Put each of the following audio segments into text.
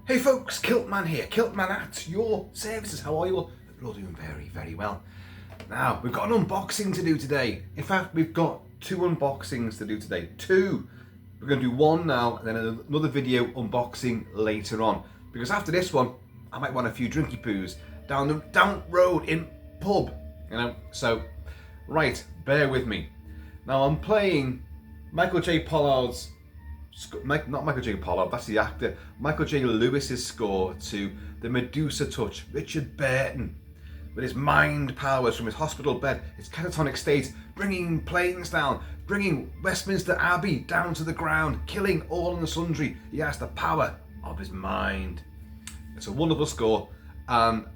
Hey folks, Kilt-Man here, Kilt-Man at your services. How are you all? We're all doing very, very well. Now, we've got an unboxing to do today. In fact, we've got two unboxings to do today. Two. We're going to do one now and then another video unboxing later on. Because after this one, I might want a few drinky poos down the road in pub. You know, so, right, bear with me. Now, I'm playing Michael J. Pollard's not Michael J. Pollard, that's the actor. Michael J. Lewis's score to the Medusa touch. Richard Burton, with his mind powers from his hospital bed, his catatonic state, bringing planes down, bringing Westminster Abbey down to the ground, killing all and sundry. He has the power of his mind. It's a wonderful score and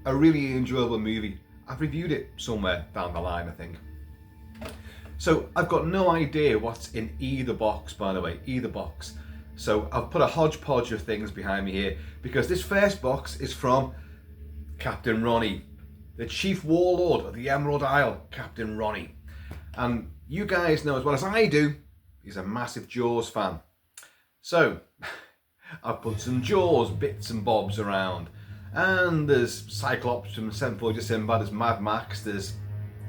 a really enjoyable movie. I've reviewed it somewhere down the line, I think. So I've got no idea what's in either box, by the way, either box. So I've put a hodgepodge of things behind me here because this first box is from Captain Ronnie, the chief warlord of the Emerald Isle, Captain Ronnie. And you guys know as well as I do, he's a massive Jaws fan. So I've put some Jaws bits and bobs around. And there's Cyclops from 7th December, there's Mad Max, there's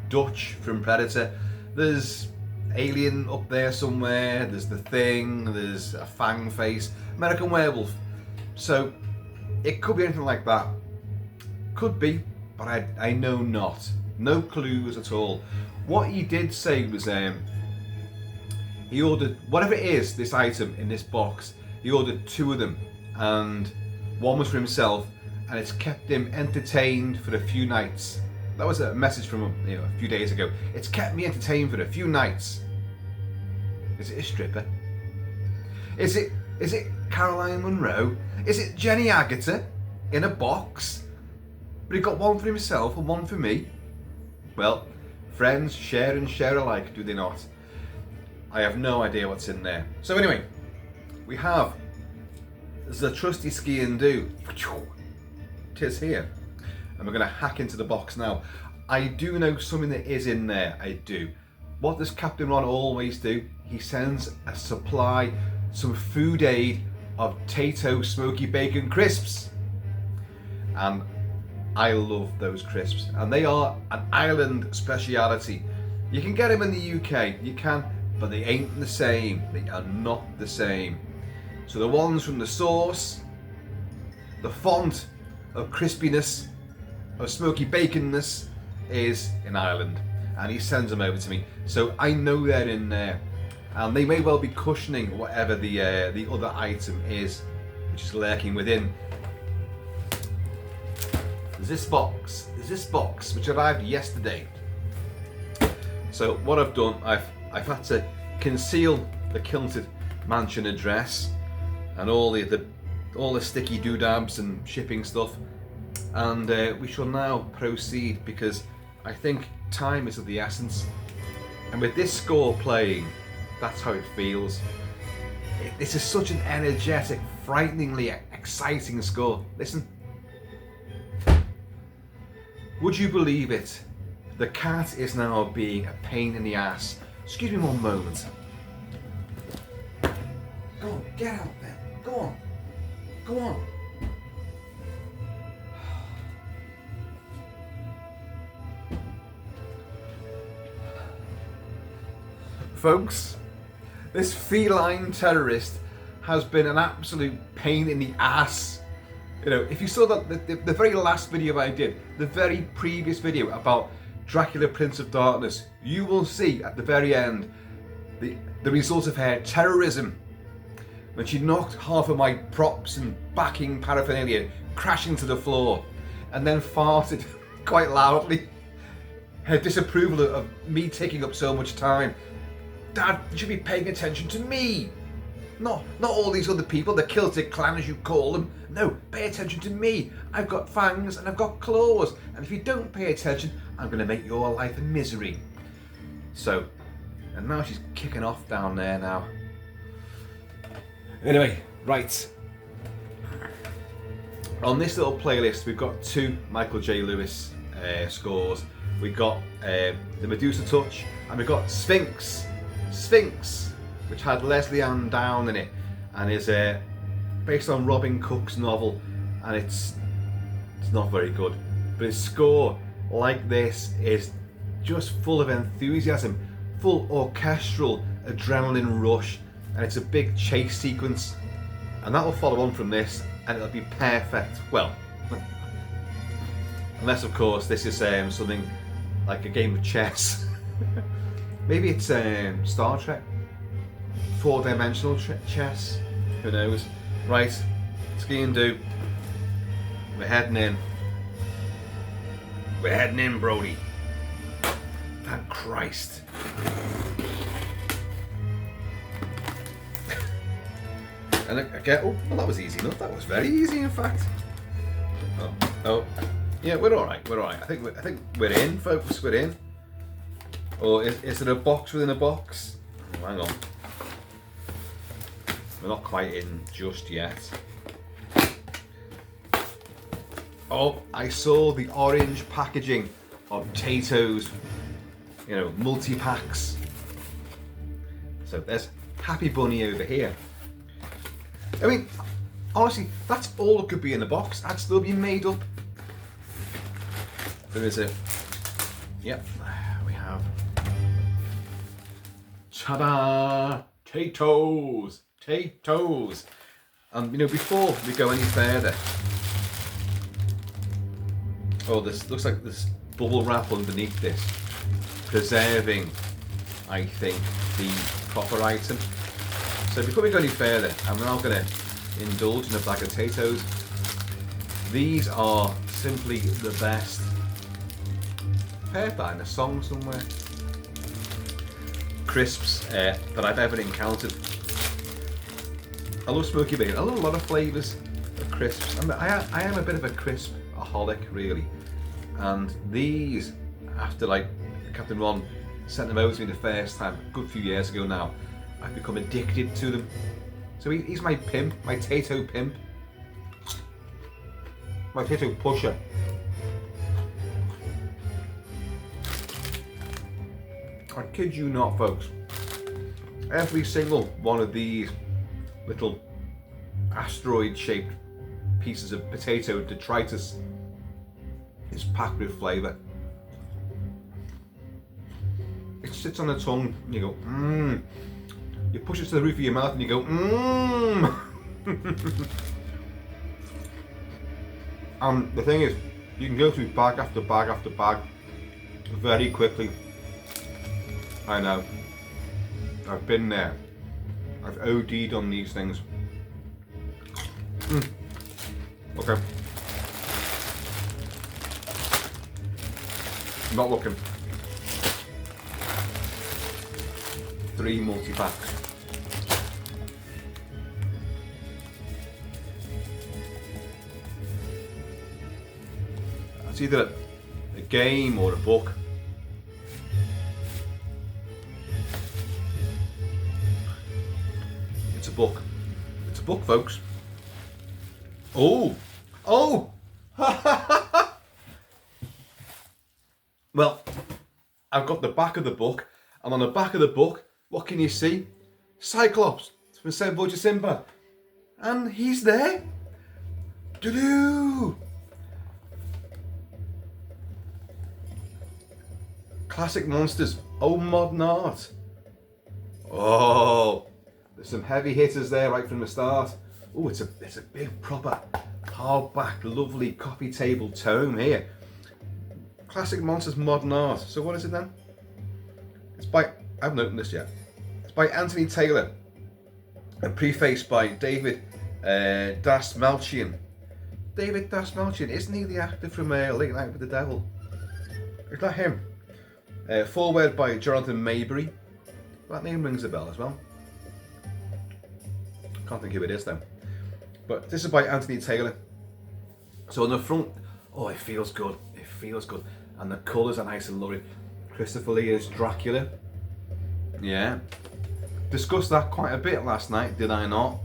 Dutch from Predator. There's Alien up there somewhere, there's The Thing, there's a Fang Face, American Werewolf. So it could be anything like that. Could be, but I know not. No clues at all. What he did say was he ordered, whatever it is, this item in this box, he ordered two of them. And one was for himself, and it's kept him entertained for a few nights. That was a message from him, a few days ago. It's kept me entertained for a few nights. Is it a stripper? Is it Caroline Munro? Is it Jenny Agutter in a box? But he got one for himself and one for me. Well, friends share and share alike, do they not? I have no idea what's in there. So anyway, we have the trusty ski and do. Tis here. And we're going to hack into the box now. I do know something that is in there, I do. What does Captain Ron always do? He sends a supply, some food aid of Tato smoky bacon crisps. And I love those crisps. And they are an island speciality. You can get them in the UK, you can, but they ain't the same. They are not the same. So the ones from the sauce, the font of crispiness, of smoky baconness is in Ireland, and he sends them over to me, so I know they're in there, and they may well be cushioning whatever the other item is, which is lurking within. There's this box which arrived yesterday. So what I've done, I've had to conceal the Kilted Mansion address and all the sticky doodabs and shipping stuff. And we shall now proceed because I think time is of the essence. And with this score playing, that's how it feels. This is such an energetic, frighteningly exciting score. Listen. Would you believe it? The cat is now being a pain in the ass. Excuse me one moment. Go on, get out there. Go on. Go on. Folks, this feline terrorist has been an absolute pain in the ass. If you saw that the very last video I did, the very previous video about Dracula Prince of Darkness, you will see at the very end the result of her terrorism when she knocked half of my props and backing paraphernalia crashing to the floor and then farted quite loudly. Her disapproval of me taking up so much time. Dad, you should be paying attention to me. Not all these other people, the Celtic clan as you call them. No, pay attention to me. I've got fangs and I've got claws. And if you don't pay attention, I'm going to make your life a misery. So, and now she's kicking off down there now. Anyway, right. On this little playlist, we've got two Michael J. Lewis scores. We've got the Medusa Touch and we've got Sphinx, which had Leslie Ann Down in it, and is based on Robin Cook's novel, and it's not very good. But his score, like this, is just full of enthusiasm, full orchestral adrenaline rush, and it's a big chase sequence, and that will follow on from this, and it'll be perfect. Well, unless of course this is something like a game of chess. Maybe it's Star Trek, 4-dimensional chess. Who knows? Right, ski and do. We're heading in. We're heading in, Brody. Thank Christ. And again, oh, well, that was easy enough. That was very easy, in fact. Oh, yeah, we're all right. We're all right. I think we're in, folks. We're in. Or is it a box within a box? Oh, hang on. We're not quite in just yet. Oh, I saw the orange packaging of potatoes, you know, multi-packs. So there's Happy Bunny over here. I mean, honestly, that's all that could be in the box. That'd still be made up. There is a, yep, we have, ta-da, potatoes. And you know, before we go any further, oh, this looks like there's bubble wrap underneath this, preserving, I think, the proper item. So before we go any further, I'm now going to indulge in a bag of potatoes. These are simply the best. I've heard that in a song somewhere. Crisps that I've ever encountered. I love smoky bacon. I love a lot of flavours of crisps. I am a bit of a crisp-aholic, really. And these, after like Captain Ron sent them over to me the first time, a good few years ago now, I've become addicted to them. So he's my pimp, my tato pimp. My tato pusher. I kid you not, folks. Every single one of these little asteroid-shaped pieces of potato detritus is packed with flavour. It sits on the tongue and you go, mmm. You push it to the roof of your mouth and you go, mmm. And the thing is, you can go through bag after bag after bag very quickly. I know. I've been there. I've OD'd on these things. Okay. Not looking. 3 multi-packs. It's either a game or a book. It's a book. It's a book, folks. Oh! Oh! Well, I've got the back of the book, and on the back of the book, what can you see? Cyclops from Saint Boy Simba. And he's there. Doo-doo! Classic monsters. Oh, modern art. Oh, there's some heavy hitters there right from the start. Oh, it's a big proper hardback, lovely coffee table tome here. Classic monsters, modern art. So what is it then? It's by, I haven't opened this yet. It's by Anthony Taylor and prefaced by David Dastmalchian. David Dastmalchian, isn't he the actor from Late Night with the Devil? Is that him? Foreword by Jonathan Maybury. That name rings a bell as well. Can't think who it is though. But this is by Anthony Taylor. So on the front, oh, it feels good. It feels good. And the colours are nice and lovely. Christopher Lee as Dracula. Yeah. Discussed that quite a bit last night, did I not?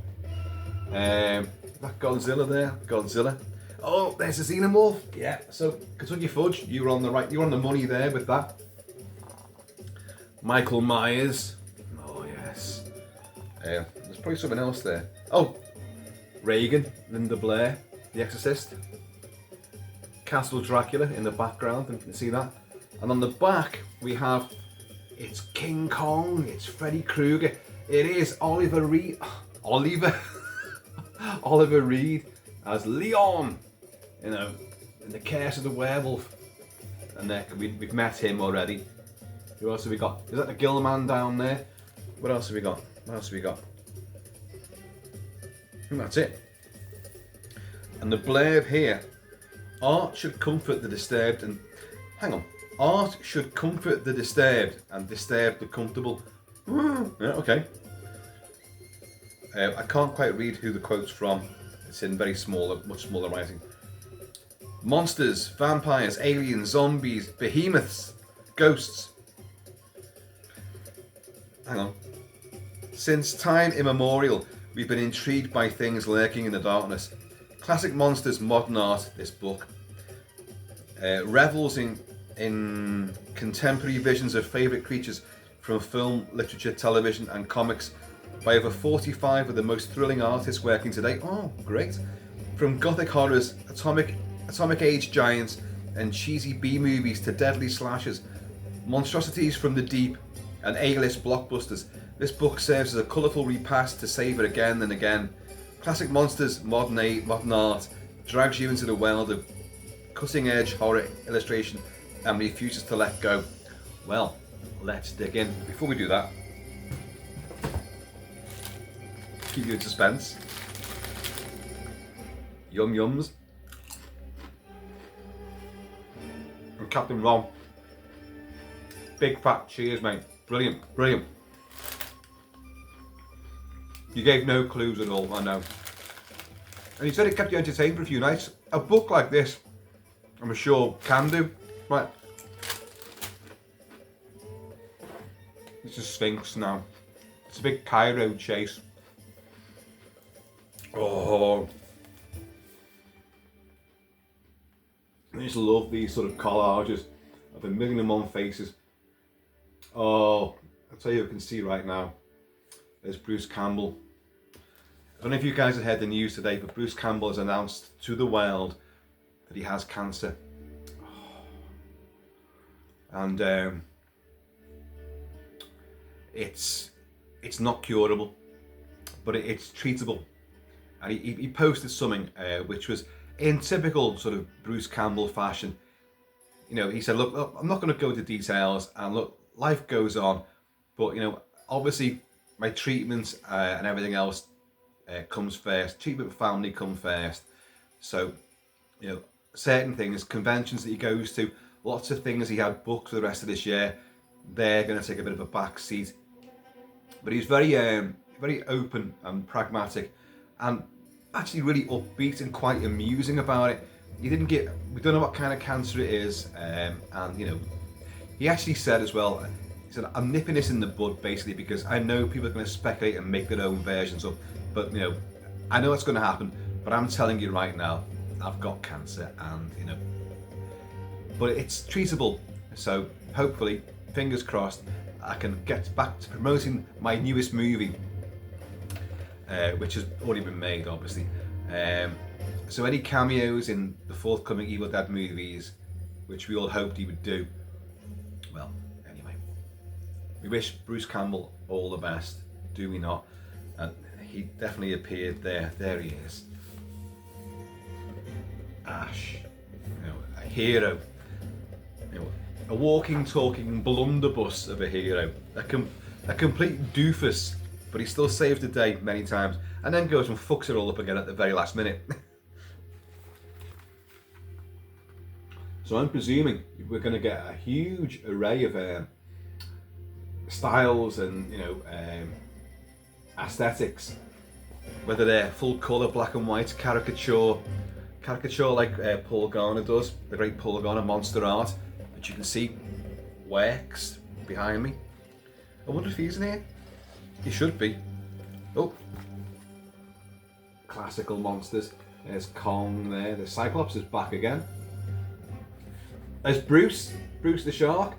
That Godzilla there. Godzilla. Oh, there's a xenomorph. Yeah. So Kentucky Fudge, you were on the right. You were on the money there with that. Michael Myers. Oh yes. There's probably something else there. Oh, Reagan, Linda Blair, The Exorcist. Castle Dracula in the background, and you can see that. And on the back we have, it's King Kong, it's Freddy Krueger, it is Oliver Reed, Oliver Reed as Leon, you know, in The Curse of the Werewolf. And we've met him already. Who else have we got? Is that the Gill-Man down there? What else have we got? What else have we got? And that's it. And the blurb here, art should comfort the disturbed and... Hang on. Art should comfort the disturbed and disturb the comfortable. Yeah, okay. I can't quite read who the quote's from. It's in very small, much smaller writing. Monsters, vampires, aliens, zombies, behemoths, ghosts. Hang on. Since time immemorial, we've been intrigued by things lurking in the darkness. Classic monsters, modern art, this book. Revels in contemporary visions of favourite creatures from film, literature, television and comics by over 45 of the most thrilling artists working today. Oh, great. From gothic horrors, atomic age giants and cheesy B-movies to deadly slashers, monstrosities from the deep and A-list blockbusters, this book serves as a colourful repast to savour again and again. Classic monsters, modern art, drags you into the world of cutting-edge horror illustration and refuses to let go. Well, let's dig in. Before we do that, keep you in suspense. Yum yums. And Captain Ron. Big fat cheers, mate. Brilliant, brilliant. You gave no clues at all, I know. And you said it kept you entertained for a few nights. A book like this, I'm sure, can do. Right. It's a Sphinx now. It's a big Cairo chase. Oh. I just love these sort of collages of 1,000,001 faces. Oh, I'll tell you, I can see right now. There's Bruce Campbell. I don't know if you guys have heard the news today, but Bruce Campbell has announced to the world that he has cancer. And it's not curable, but it's treatable. And he posted something which was in typical sort of Bruce Campbell fashion. You know, he said, look, I'm not going to go into details, and look, life goes on, but you know, obviously my treatment and everything else comes first. Treatment, family come first. So, you know, certain things, conventions that he goes to, lots of things he had booked for the rest of this year, they're going to take a bit of a back seat. But he's very open and pragmatic, and actually really upbeat and quite amusing about it. We don't know what kind of cancer it is, and you know, he actually said as well, he said, I'm nipping this in the bud basically because I know people are going to speculate and make their own versions up, but you know, I know what's going to happen, but I'm telling you right now, I've got cancer, and you know, but it's treatable. So hopefully, fingers crossed, I can get back to promoting my newest movie, which has already been made, obviously. So any cameos in the forthcoming Evil Dead movies, which we all hoped he would do, well, anyway, we wish Bruce Campbell all the best, do we not? And he definitely appeared there. There he is. Ash, you know, a hero, you know, a walking, talking blunderbuss of a hero, a complete doofus, but he still saves the day many times, and then goes and fucks it all up again at the very last minute. So I'm presuming we're going to get a huge array of styles and, you know, aesthetics, whether they're full colour, black and white, caricature like Paul Garner does, the great Paul Garner monster art, which you can see works behind me. I wonder if he's in here. He should be. Oh, classical monsters. There's Kong there. The Cyclops is back again. There's Bruce the shark.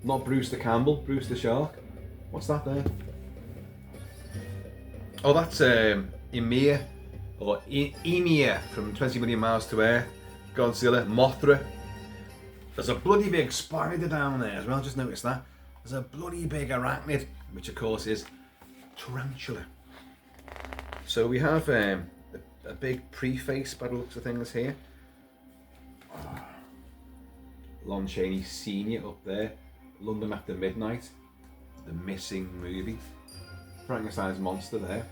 Not Bruce the Campbell, Bruce the shark. What's that there? Oh, that's Ymir, or Emia from 20 Million Miles to Earth, Godzilla, Mothra. There's a bloody big spider down there as well, just noticed that. There's a bloody big arachnid, which of course is tarantula. So we have a big preface by the looks of things here. Lon Chaney Sr. up there, London After Midnight, The Missing Movie, Frankenstein's monster there.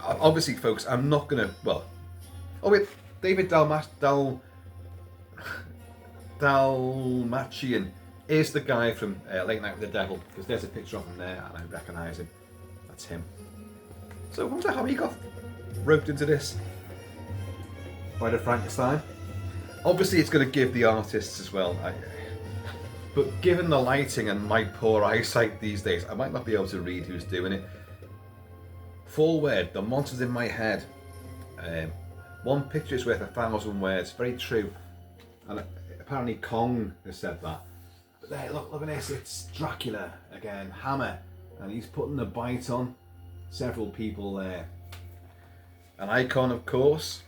Obviously, folks, I'm not gonna. Well, oh wait, David Dalmatian is the guy from Late Night with the Devil, because there's a picture of him there, and I recognise him. That's him. So I wonder how he got roped into this by the Frankenstein. Obviously, it's going to give the artists as well. But given the lighting and my poor eyesight these days, I might not be able to read who's doing it. Full word, the monster's in my head. One picture is worth 1,000 words. Very true. And apparently Kong has said that. But there, look at this. It's Dracula again, Hammer. And he's putting a bite on several people there. An icon, of course.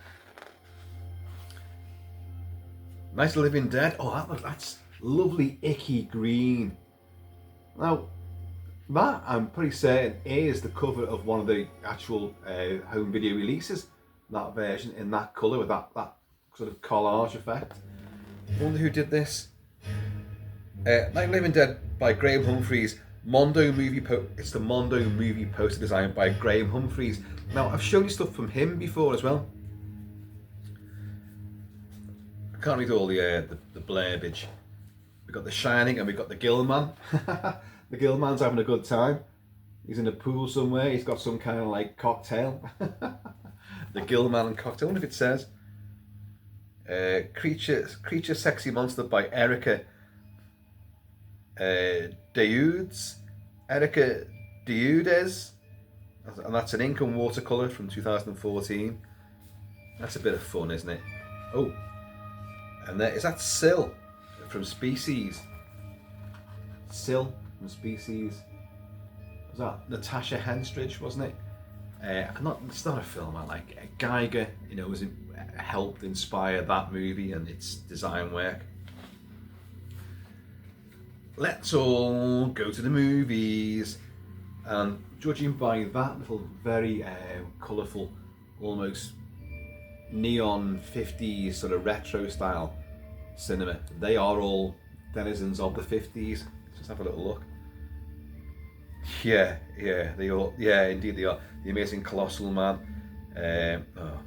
Nice Living Dead. Oh, that's lovely icky green. Now, that I'm pretty certain is the cover of one of the actual home video releases. That version in that colour with that sort of collage effect. I wonder who did this. Night Living Dead by Graham Humphreys. It's the Mondo movie poster design by Graham Humphreys. Now, I've shown you stuff from him before as well. I can't read all the blurbiage. We've got The Shining and we've got the Gill-Man. The Gill-Man's having a good time. He's in a pool somewhere. He's got some kind of like cocktail. The Gill-Man and cocktail. I wonder if it says. Creature Sexy Monster by Erica Deudes. Erica Deudes. And that's an ink and watercolour from 2014. That's a bit of fun, isn't it? Oh. And there is that Syl from Species. Syl from Species. Was that Natasha Henstridge, wasn't it? It's not a film I like. Geiger, helped inspire that movie and its design work. Let's all go to the movies. And judging by that little very colourful, almost neon 50s sort of retro style cinema, they are all denizens of the 50s. Let's have a little look. Yeah, they all. Yeah, indeed they are. The Amazing Colossal Man. Oh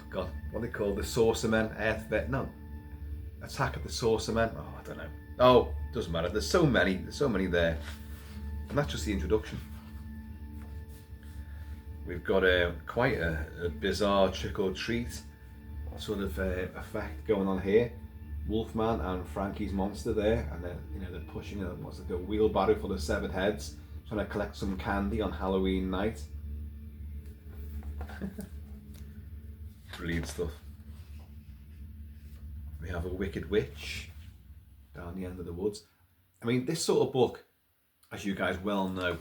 God, what are they called? The Saucer Men. Attack of the Saucer Men. Oh, I don't know. Oh, doesn't matter. There's so many there, and that's just the introduction. We've got quite a bizarre trick or treat sort of effect going on here. Wolfman and Frankie's monster there, and they're pushing a wheelbarrow full of severed heads, trying to collect some candy on Halloween night. Brilliant stuff. We have a wicked witch down the end of the woods. I mean, this sort of book, as you guys well know,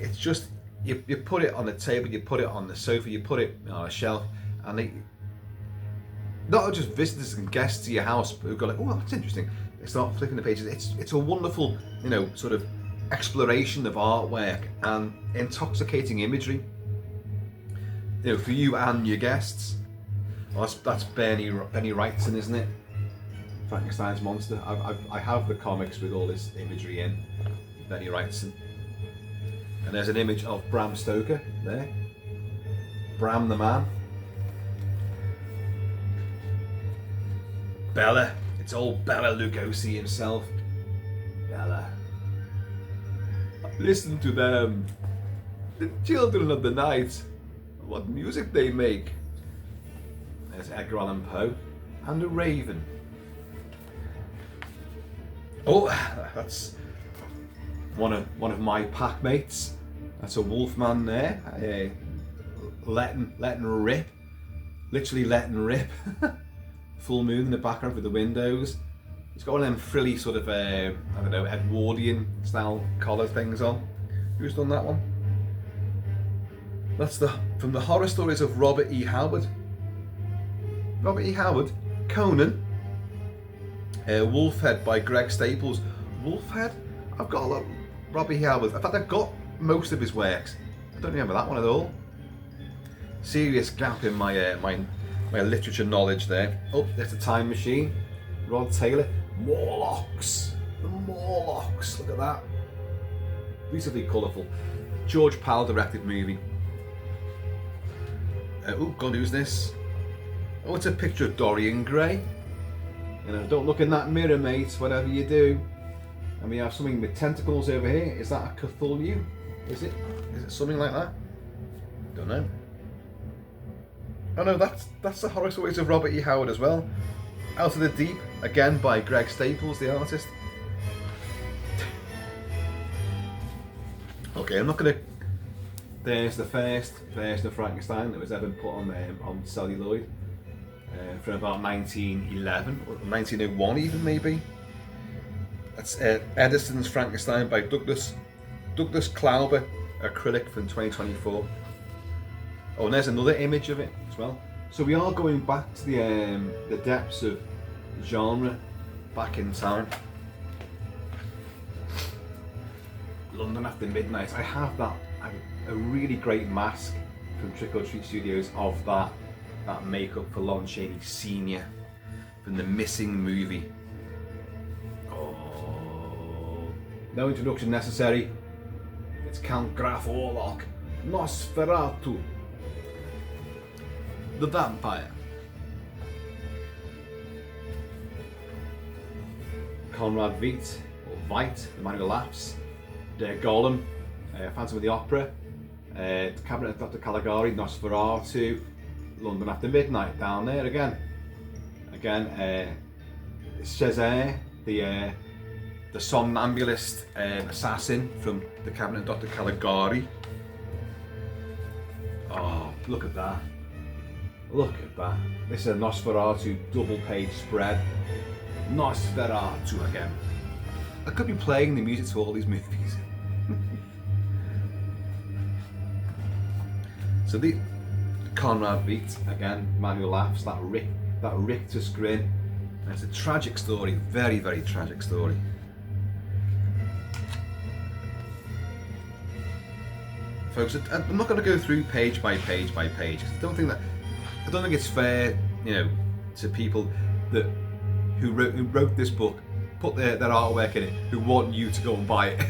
it's just you put it on the table, you put it on the sofa, you put it on a shelf, and not just visitors and guests to your house who go like, oh, that's interesting. They start flipping the pages. It's a wonderful, sort of exploration of artwork and intoxicating imagery. For you and your guests. Well, that's Bernie Wrightson, isn't it? Frankenstein's monster. I have the comics with all this imagery in. Bernie Wrightson. And there's an image of Bram Stoker there. Bram the man. Bella. It's old Bela Lugosi himself. Bella. Listen to them. The children of the night. What music they make. There's Edgar Allan Poe. And a raven. Oh, that's one of my pack mates. That's a wolfman there. Letting rip. Literally letting rip. Full moon in the background with the windows. He's got one of them frilly sort of, Edwardian style collar things on. Who's done that one? That's from the horror stories of Robert E. Howard. Robert E. Howard, Conan, Wolfhead by Greg Staples. Wolfhead? I've got a lot of Robert E. Howard. In fact, I've got most of his works. I don't remember that one at all. Serious gap in my my literature knowledge there. Oh, there's a time machine. Rod Taylor. Morlocks. The Morlocks. Look at that. Beautifully colourful. George Powell directed movie. Oh, God, who's this? Oh, it's a picture of Dorian Gray. You know, don't look in that mirror, mate, whatever you do. And we have something with tentacles over here. Is that a Cthulhu? Is it? Is it something like that? Don't know. Oh no, that's the horror stories of Robert E. Howard as well. Out of the Deep, again by Greg Staples, the artist. Okay, I'm not gonna. There's the first version of Frankenstein that was ever put on celluloid from about 1911 or 1901 even maybe. That's Edison's Frankenstein by Douglas Klauber, acrylic from 2024. Oh, and there's another image of it as well. So we are going back to the depths of genre, back in time. London After Midnight. I have a really great mask from Trick or Treat Studios of that makeup for Lon Chaney Sr. from the Missing movie. Oh, no introduction necessary. It's Count Graf Orlok, Nosferatu, the vampire. Conrad Veidt, or Veidt, the man who laughs. Der Golem, Phantom of the Opera, Cabinet of Dr. Caligari, Nosferatu, London After Midnight, down there again. Césaire, the somnambulist assassin from the Cabinet of Dr. Caligari. Oh, look at that. Look at that. This is a Nosferatu double page spread. Nosferatu again. I could be playing the music to all these movies. So the Conrad Veidt, again, man who laughs, that rictus grin. And it's a tragic story, very, very tragic story. Folks, I'm not going to go through page by page by page. I don't think it's fair, you know, to people who wrote this book, put their artwork in it, who want you to go and buy it.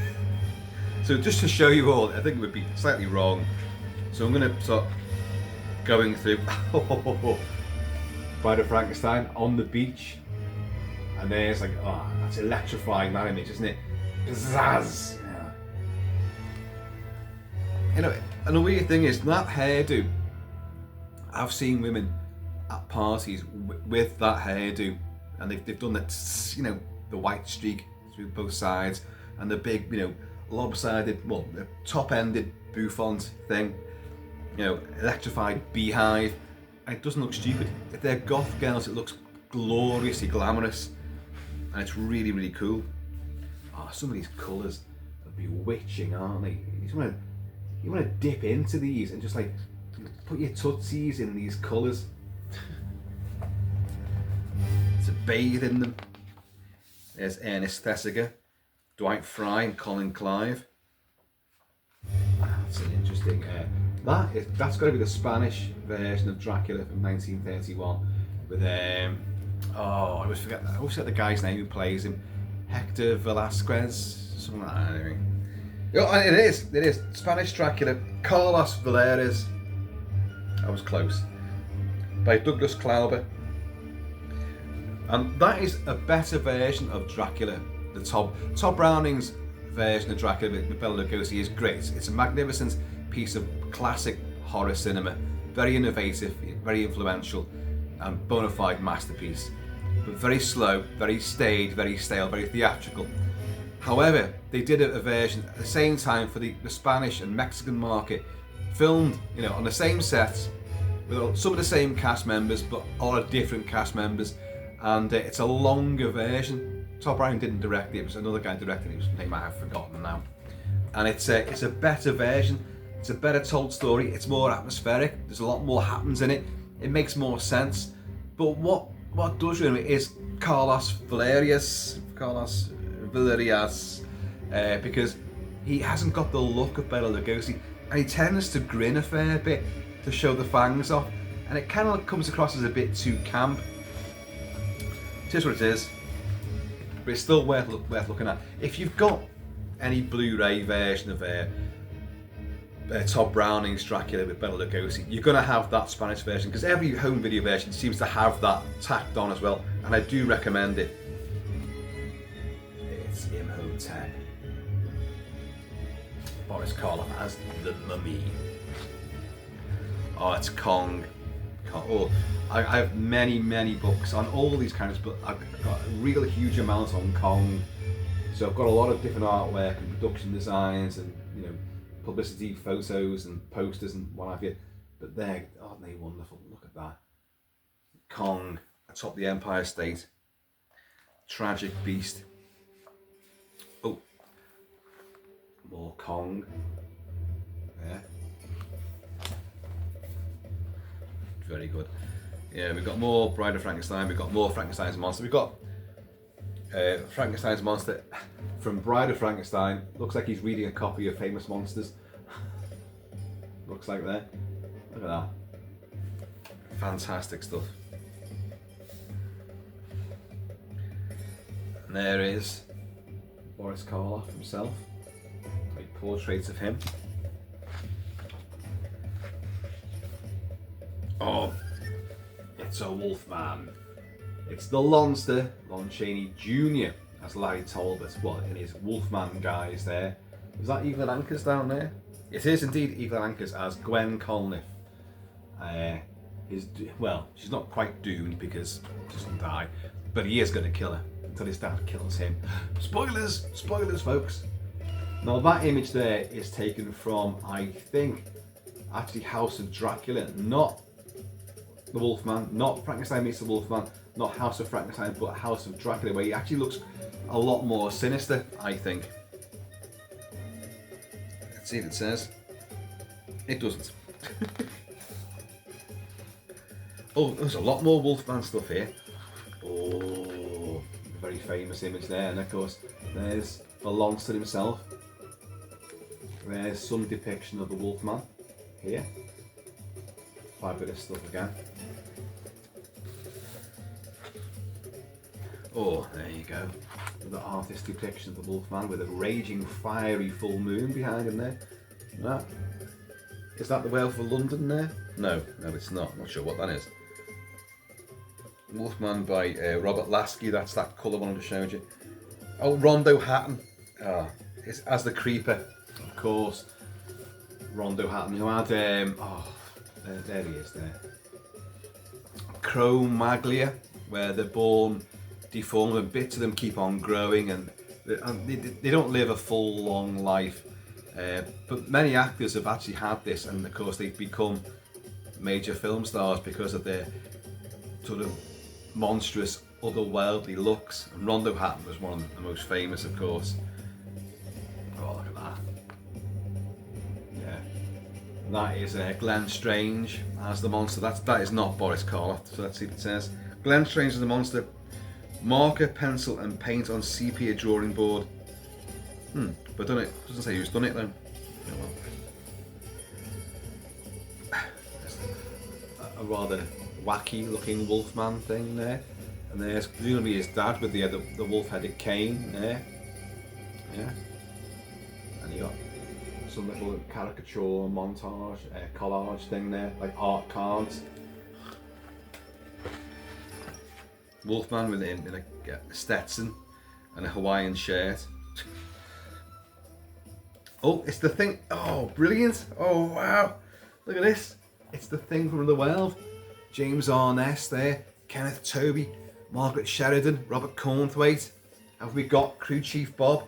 So just to show you all, I think it would be slightly wrong. So I'm going to start going through Bride of Frankenstein on the beach, and there's like, oh, that's electrifying, that image, isn't it? Pizzazz. Yeah. You know, and the weird thing is that hairdo. I've seen women at parties with that hairdo, and they've done that, you know, the white streak through both sides, and the big, you know, lopsided, well, the top-ended bouffant thing, you know, electrified beehive. And it doesn't look stupid. If they're goth girls, it looks gloriously glamorous, and it's really, really cool. Oh, some of these colours are bewitching, aren't they? You want to dip into these and just like put your tootsies in these colours. To bathe in them. There's Ernest Thesiger, Dwight Fry and Colin Clive. That's an interesting. That's got to be the Spanish version of Dracula from 1931 with I always forget the guy's name who plays him, Hector Velasquez, something like that. Anyway. Oh, it is Spanish Dracula, Carlos Valeres. I was close. By Douglas Klauber. And that is a better version of Dracula. The Todd Browning's version of Dracula with Bela Lugosi is great. It's a magnificent piece of classic horror cinema, very innovative, very influential, and bona fide masterpiece. But very slow, very staid, very stale, very theatrical. However, they did a version at the same time for the Spanish and Mexican market, filmed, you know, on the same sets with some of the same cast members, but a lot of different cast members. And it's a longer version. Todd Browning didn't direct it, it was another guy directing it, whose name I have forgotten now. and it's a better version. It's a better told story. It's more atmospheric. There's a lot more happens in it. It makes more sense. But what does really is Carlos Valerias, because he hasn't got the look of Bela Lugosi, and he tends to grin a fair bit to show the fangs off, and it kind of comes across as a bit too camp. It is what it is, but it's still worth looking at. If you've got any Blu-ray version of Todd Browning's Dracula with Bela Lugosi, you're going to have that Spanish version, because every home video version seems to have that tacked on as well, and I do recommend it. It's Imhotep. Boris Karloff as the Mummy. Oh, it's Kong. Oh, I have many books on all these characters, but I've got a real huge amount on Kong. So I've got a lot of different artwork and production designs and, you know, publicity photos and posters and what have you. But aren't they wonderful? Look at that. Kong atop the Empire State. Tragic beast. Oh, more Kong. Yeah. Very good. Yeah, we've got more Bride of Frankenstein. We've got more Frankenstein's monster. We've got Frankenstein's monster from Bride of Frankenstein. Looks like he's reading a copy of Famous Monsters. Looks like there. Look at that. Fantastic stuff. And there is Boris Karloff himself. Great portraits of him. Oh, it's a Wolfman. It's the Lonster, Lon Chaney Jr. as Larry Talbot. Well, in his Wolfman guise there. Is that Evelyn Ankers down there? It is indeed Evelyn Ankers as Gwen Colniff. Well, she's not quite doomed because she doesn't die, but he is going to kill her until his dad kills him. Spoilers, folks. Now that image there is taken from, I think, actually House of Dracula, not the Wolfman, not Frankenstein meets the Wolfman, not House of Frankenstein, but House of Dracula, where he actually looks a lot more sinister, I think. Let's see if it says. It doesn't. Oh, there's a lot more Wolfman stuff here. Oh, very famous image there, and of course, there's the Lonster himself. There's some depiction of the Wolfman here. Fabulous stuff again. Oh, there you go. The artist depiction of the Wolfman with a raging, fiery full moon behind him there. That. Is that the Werewolf of London there? No, it's not. I'm not sure what that is. Wolfman by Robert Lasky. That's that colour one I just showed you. Oh, Rondo Hatton. It's as the Creeper, of course. Rondo Hatton, who had there he is there. Chromaglia, where they're born deformed and bits of them keep on growing and they don't live a full long life. But many actors have actually had this, and of course they've become major film stars because of their sort of monstrous, otherworldly looks. And Rondo Hatton was one of the most famous, of course. Oh, look at that. Yeah. That is Glenn Strange as the monster. That is not Boris Karloff, so let's see what it says. Glenn Strange as the monster. Marker, pencil and paint on sepia drawing board. But done it. Doesn't say who's done it though. Oh, well. A rather wacky looking Wolfman thing there. And there's presumably his dad with the wolf-headed cane there. Yeah. And you got some little caricature montage, collage thing there, like art cards. Wolfman with in a Stetson and a Hawaiian shirt. Oh, it's the Thing. Oh, brilliant. Oh, wow. Look at this. It's the Thing from the World. James Arness there. Kenneth Tobey. Margaret Sheridan. Robert Cornthwaite. Have we got Crew Chief Bob?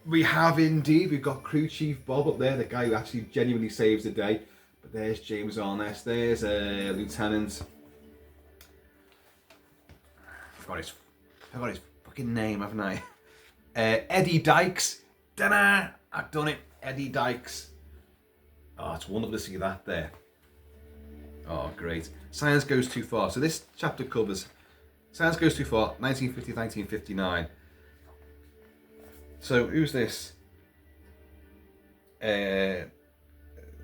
We have indeed. We've got Crew Chief Bob up there, the guy who actually genuinely saves the day. But there's James Arness. There's Lieutenant. I've got his fucking name, haven't I? Eddie Dykes. I've done it. Eddie Dykes. Oh, it's wonderful to see that there. Oh, great. Science Goes Too Far. So this chapter covers Science Goes Too Far, 1950, 1959. So who's this?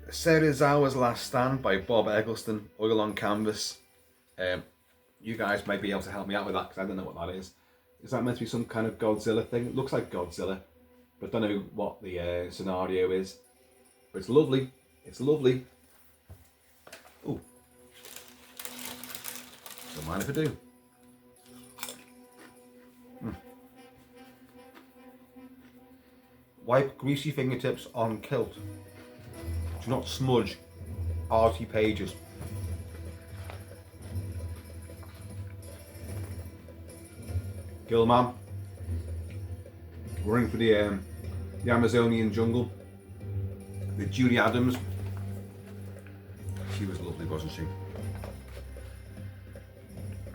Serizawa's Last Stand by Bob Eggleston, oil on canvas. You guys might be able to help me out with that because I don't know what that is. Is that meant to be some kind of Godzilla thing? It looks like Godzilla, but I don't know what the scenario is. But it's lovely. It's lovely. Oh, don't mind if I do. Wipe greasy fingertips on kilt. Do not smudge arty pages. Kill-Man. We're in for the Amazonian jungle. With Judy Adams. She was lovely, wasn't she?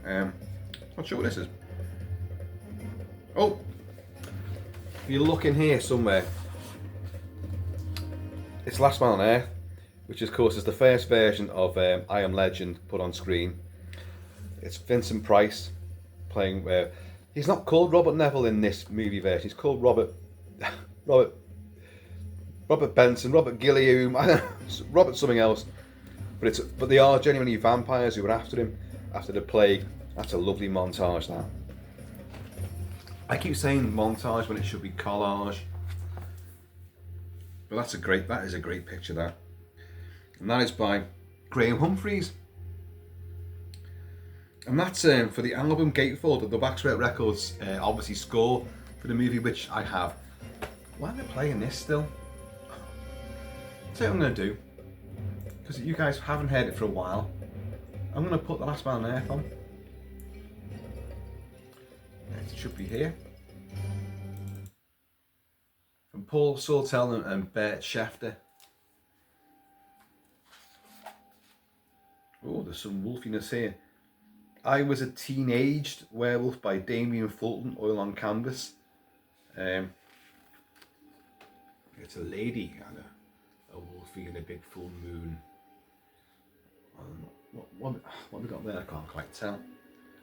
Not sure what this is. Oh! If you look in here somewhere, it's Last Man on Earth, which of course is the first version of I Am Legend put on screen. It's Vincent Price playing he's not called Robert Neville in this movie version, he's called Robert Benson, Robert Gilliam, I don't know, Robert something else. But they are genuinely vampires who were after him after the plague. That's a lovely montage now. I keep saying montage when it should be collage. But that is a great picture, that. And that is by Graham Humphreys. And that's for the album Gatefold, the Waxwork Records obviously score for the movie, which I have. Why am I playing this still? I'll tell you what I'm going to do. Because you guys haven't heard it for a while. I'm going to put The Last Man on Earth on. It should be here. From Paul Sortel and Bert Schefter. Oh, there's some wolfiness here. I Was a Teenaged Werewolf by Damien Fulton, oil on canvas. It's a lady and a wolfie and a big full moon. What have we got there? I can't quite tell.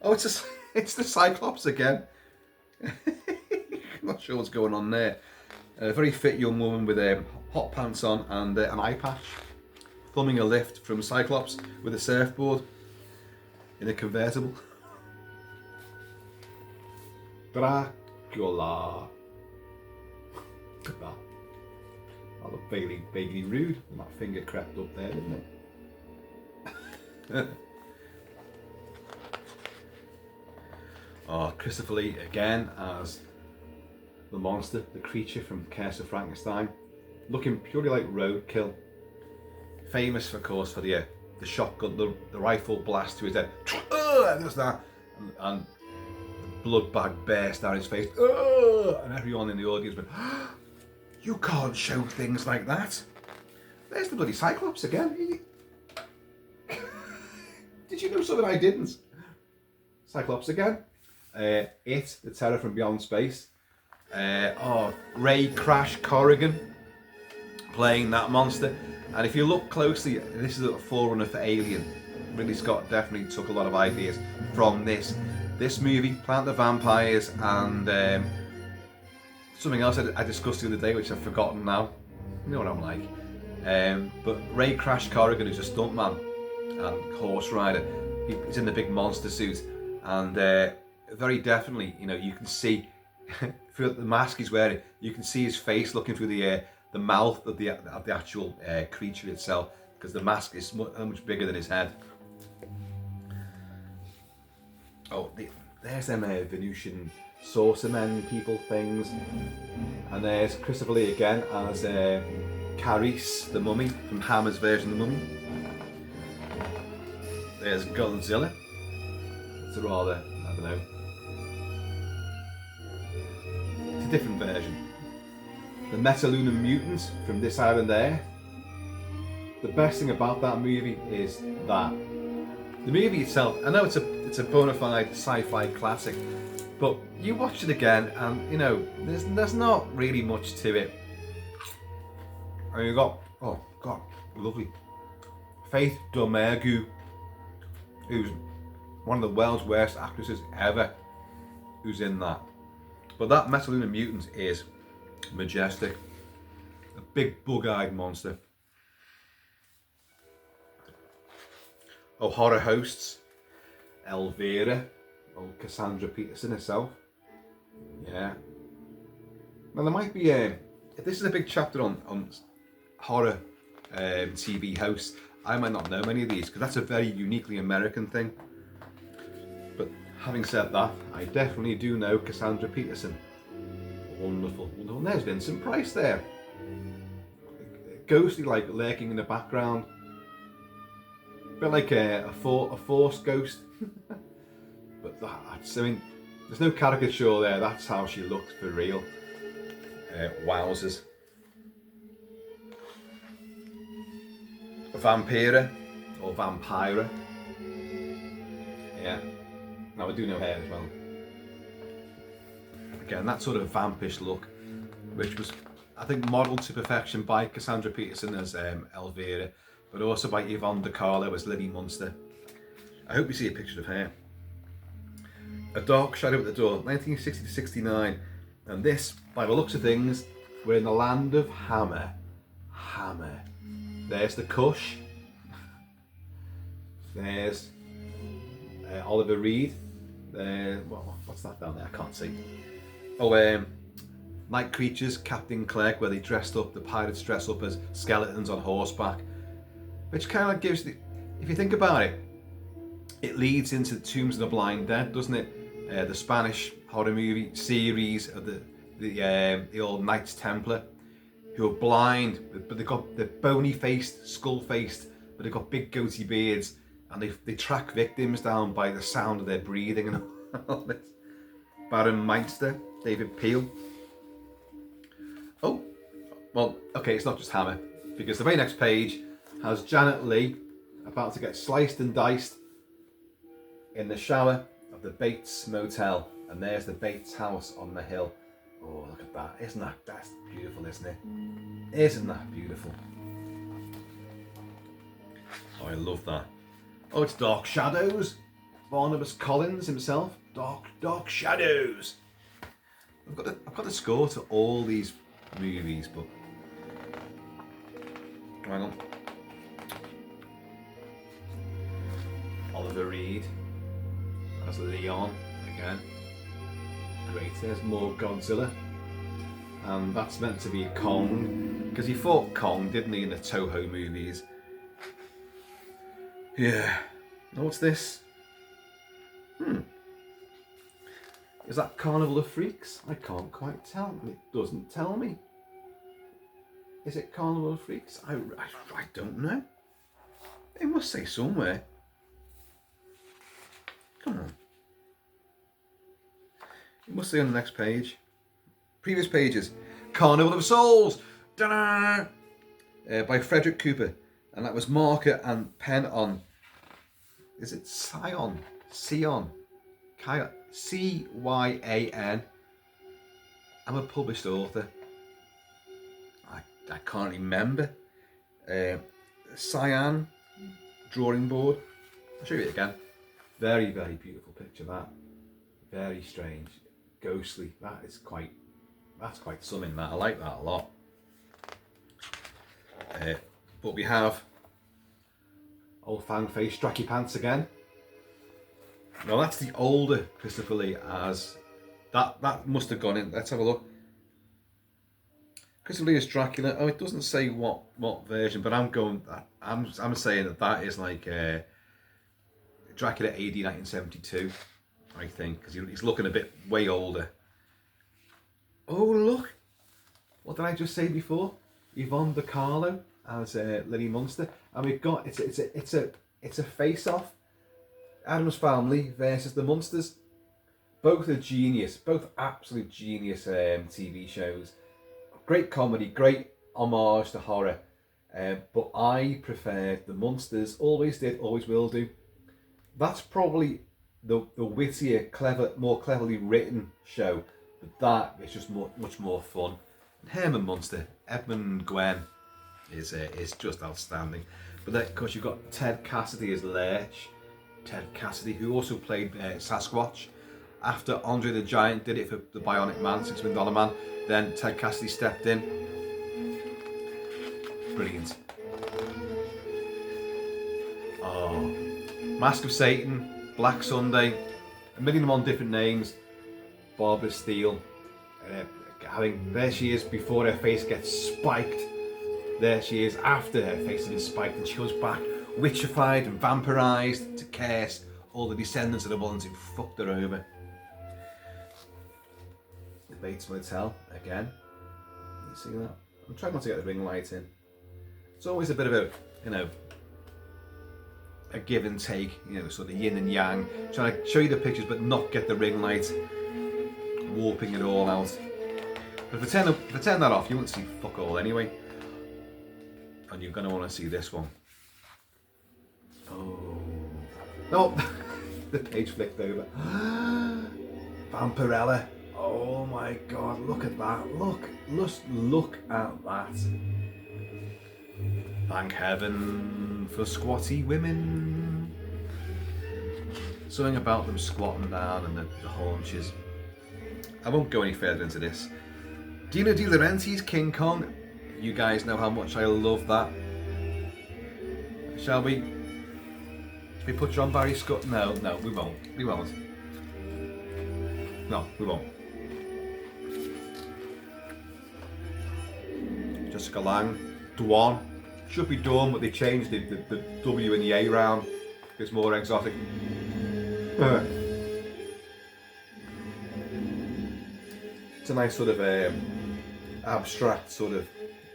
Oh, it's the Cyclops again. Not sure what's going on there. A very fit young woman with hot pants on and an eye patch, thumbing a lift from Cyclops with a surfboard in a convertible. Dracula. Look at that. That looked vaguely rude when that finger crept up there, didn't it? Oh, Christopher Lee again as the monster, the creature from Curse of Frankenstein, looking purely like roadkill. Famous, of course, for the shotgun, the rifle blast to his head, and just that, and the blood bag burst down his face, and everyone in the audience went, "You can't show things like that." There's the bloody Cyclops again. Did you know something I didn't? Cyclops again. The Terror from Beyond Space. Ray Crash Corrigan playing that monster. And if you look closely, this is a forerunner for Alien. Ridley Scott definitely took a lot of ideas from this movie, Planet of Vampires, and something else I discussed the other day, which I've forgotten now. You know what I'm like. But Ray Crash Corrigan is a stuntman and horse rider. He's in the big monster suit, and very definitely, you know, you can see through the mask he's wearing, you can see his face looking through the mouth of the actual creature itself, because the mask is much bigger than his head. Oh, there's them Venusian saucer men people things, and there's Christopher Lee again as Carice the Mummy from Hammer's version of the Mummy. There's Godzilla. It's a rather, I don't know, it's a different version. The Metalunar Mutants from This Island There. The best thing about that movie is that the movie itself, I know it's a bona fide sci-fi classic, but you watch it again and, you know, there's not really much to it. And you got, oh God, lovely, Faith Domergue, who's one of the world's worst actresses ever, who's in that. But that Metalunar mutant is majestic. A big bug-eyed monster. Oh, horror hosts. Elvira. Oh, Cassandra Peterson herself. Yeah. Now there might be if this is a big chapter on horror TV hosts, I might not know many of these because that's a very uniquely American thing. But having said that, I definitely do know Cassandra Peterson. Wonderful, wonderful. And there's Vincent Price there. Ghostly, like lurking in the background. A bit like a force ghost. But that's, I mean, there's no caricature there. That's how she looks for real. Wowzers. Vampira or Vampira. Yeah. Now I do know her as well. Again, that sort of vampish look, which was, I think, modelled to perfection by Cassandra Peterson as Elvira, but also by Yvonne De Carlo as Lily Munster. I hope you see a picture of her. A Dark Shadow at the Door, 1960 to 69. And this, by the looks of things, we're in the land of Hammer. Hammer. There's the Cush. There's Oliver Reed. What's that down there? I can't see. Oh, Night Creatures, Captain Clegg, where they dressed up, the pirates dress up as skeletons on horseback. Which kind of gives the, if you think about it, it leads into the Tombs of the Blind Dead, doesn't it? The Spanish horror movie series of the old Knights Templar, who are blind, but they've got, they're bony-faced, skull-faced, but they've got big goatee beards, and they track victims down by the sound of their breathing and all this. Baron Meister, David Peel. Oh, well, okay, it's not just Hammer, because the very next page has Janet Leigh about to get sliced and diced in the shower of the Bates Motel, and there's the Bates house on the hill. Oh, look at that. Isn't that, that's beautiful, isn't it? Isn't that beautiful? Oh, I love that. Oh, it's Dark Shadows. Barnabas Collins himself. Dark Shadows. I've got a score to all these movies, but hang on. Oliver Reed as Leon again. Great. There's more Godzilla, and that's meant to be Kong because he fought Kong, didn't he, in the Toho movies? Yeah. Now what's this? Is that Carnival of Freaks? I can't quite tell. It doesn't tell me. Is it Carnival of Freaks? I don't know. It must say somewhere. Come on. It must say on the next page. Previous pages. Carnival of Souls! By Frederick Cooper. And that was marker and pen on. Is it Cyan? Cyan. C-Y-A-N. I'm a published author. I can't remember. Cyan drawing board. I'll show you it again. Very, very beautiful picture, that. Very strange. Ghostly. That's quite something, that. I like that a lot. But we have old Fang Face Stracky Pants again. Now that's the older Christopher Lee as that must have gone in. Let's have a look. Christopher Lee as Dracula. Oh, it doesn't say what version, but I'm saying that is like Dracula AD 1972, I think, because he's looking a bit way older. Oh look, what did I just say before? Yvonne De Carlo as Lily Munster, and we've got it's a face-off. Addams Family versus the Munsters. Both are genius, both absolute genius TV shows. Great comedy, great homage to horror. But I prefer the Munsters. Always did, always will do. That's probably the wittier, more cleverly written show. But that is just much more fun. And Herman Munster, Edmund Gwen, is just outstanding. But then, of course, you've got Ted Cassidy as Lurch. Ted Cassidy, who also played Sasquatch. After Andre the Giant did it for the Bionic Man, $6 Million Man, then Ted Cassidy stepped in. Brilliant. Oh, Mask of Satan, Black Sunday, 1,000,001 different names. Barbara Steele. There she is before her face gets spiked. There she is after her face has been spiked, and she goes back witchified and vampirized to curse all the descendants of the ones who fucked her over. The Bates Motel again. You see that? I'm trying not to get the ring light in. It's always a bit of a, a give and take, sort of yin and yang. Trying to show you the pictures but not get the ring light warping it all out. But if I turn that off, you won't see fuck all anyway. And you're going to want to see this one. Oh. No! The page flicked over. Vampirella. Oh my god, look at that. Look at that. Thank heaven for squatty women. Something about them squatting down and the haunches. I won't go any further into this. Dino De Laurentiis' King Kong. You guys know how much I love that. Shall we? Should we put John Barry Scott? No, we won't. We won't. No, we won't. Jessica Lange, Dwan. Should be Dawn, but they changed the W and the A round. It's more exotic. It's a nice sort of abstract, sort of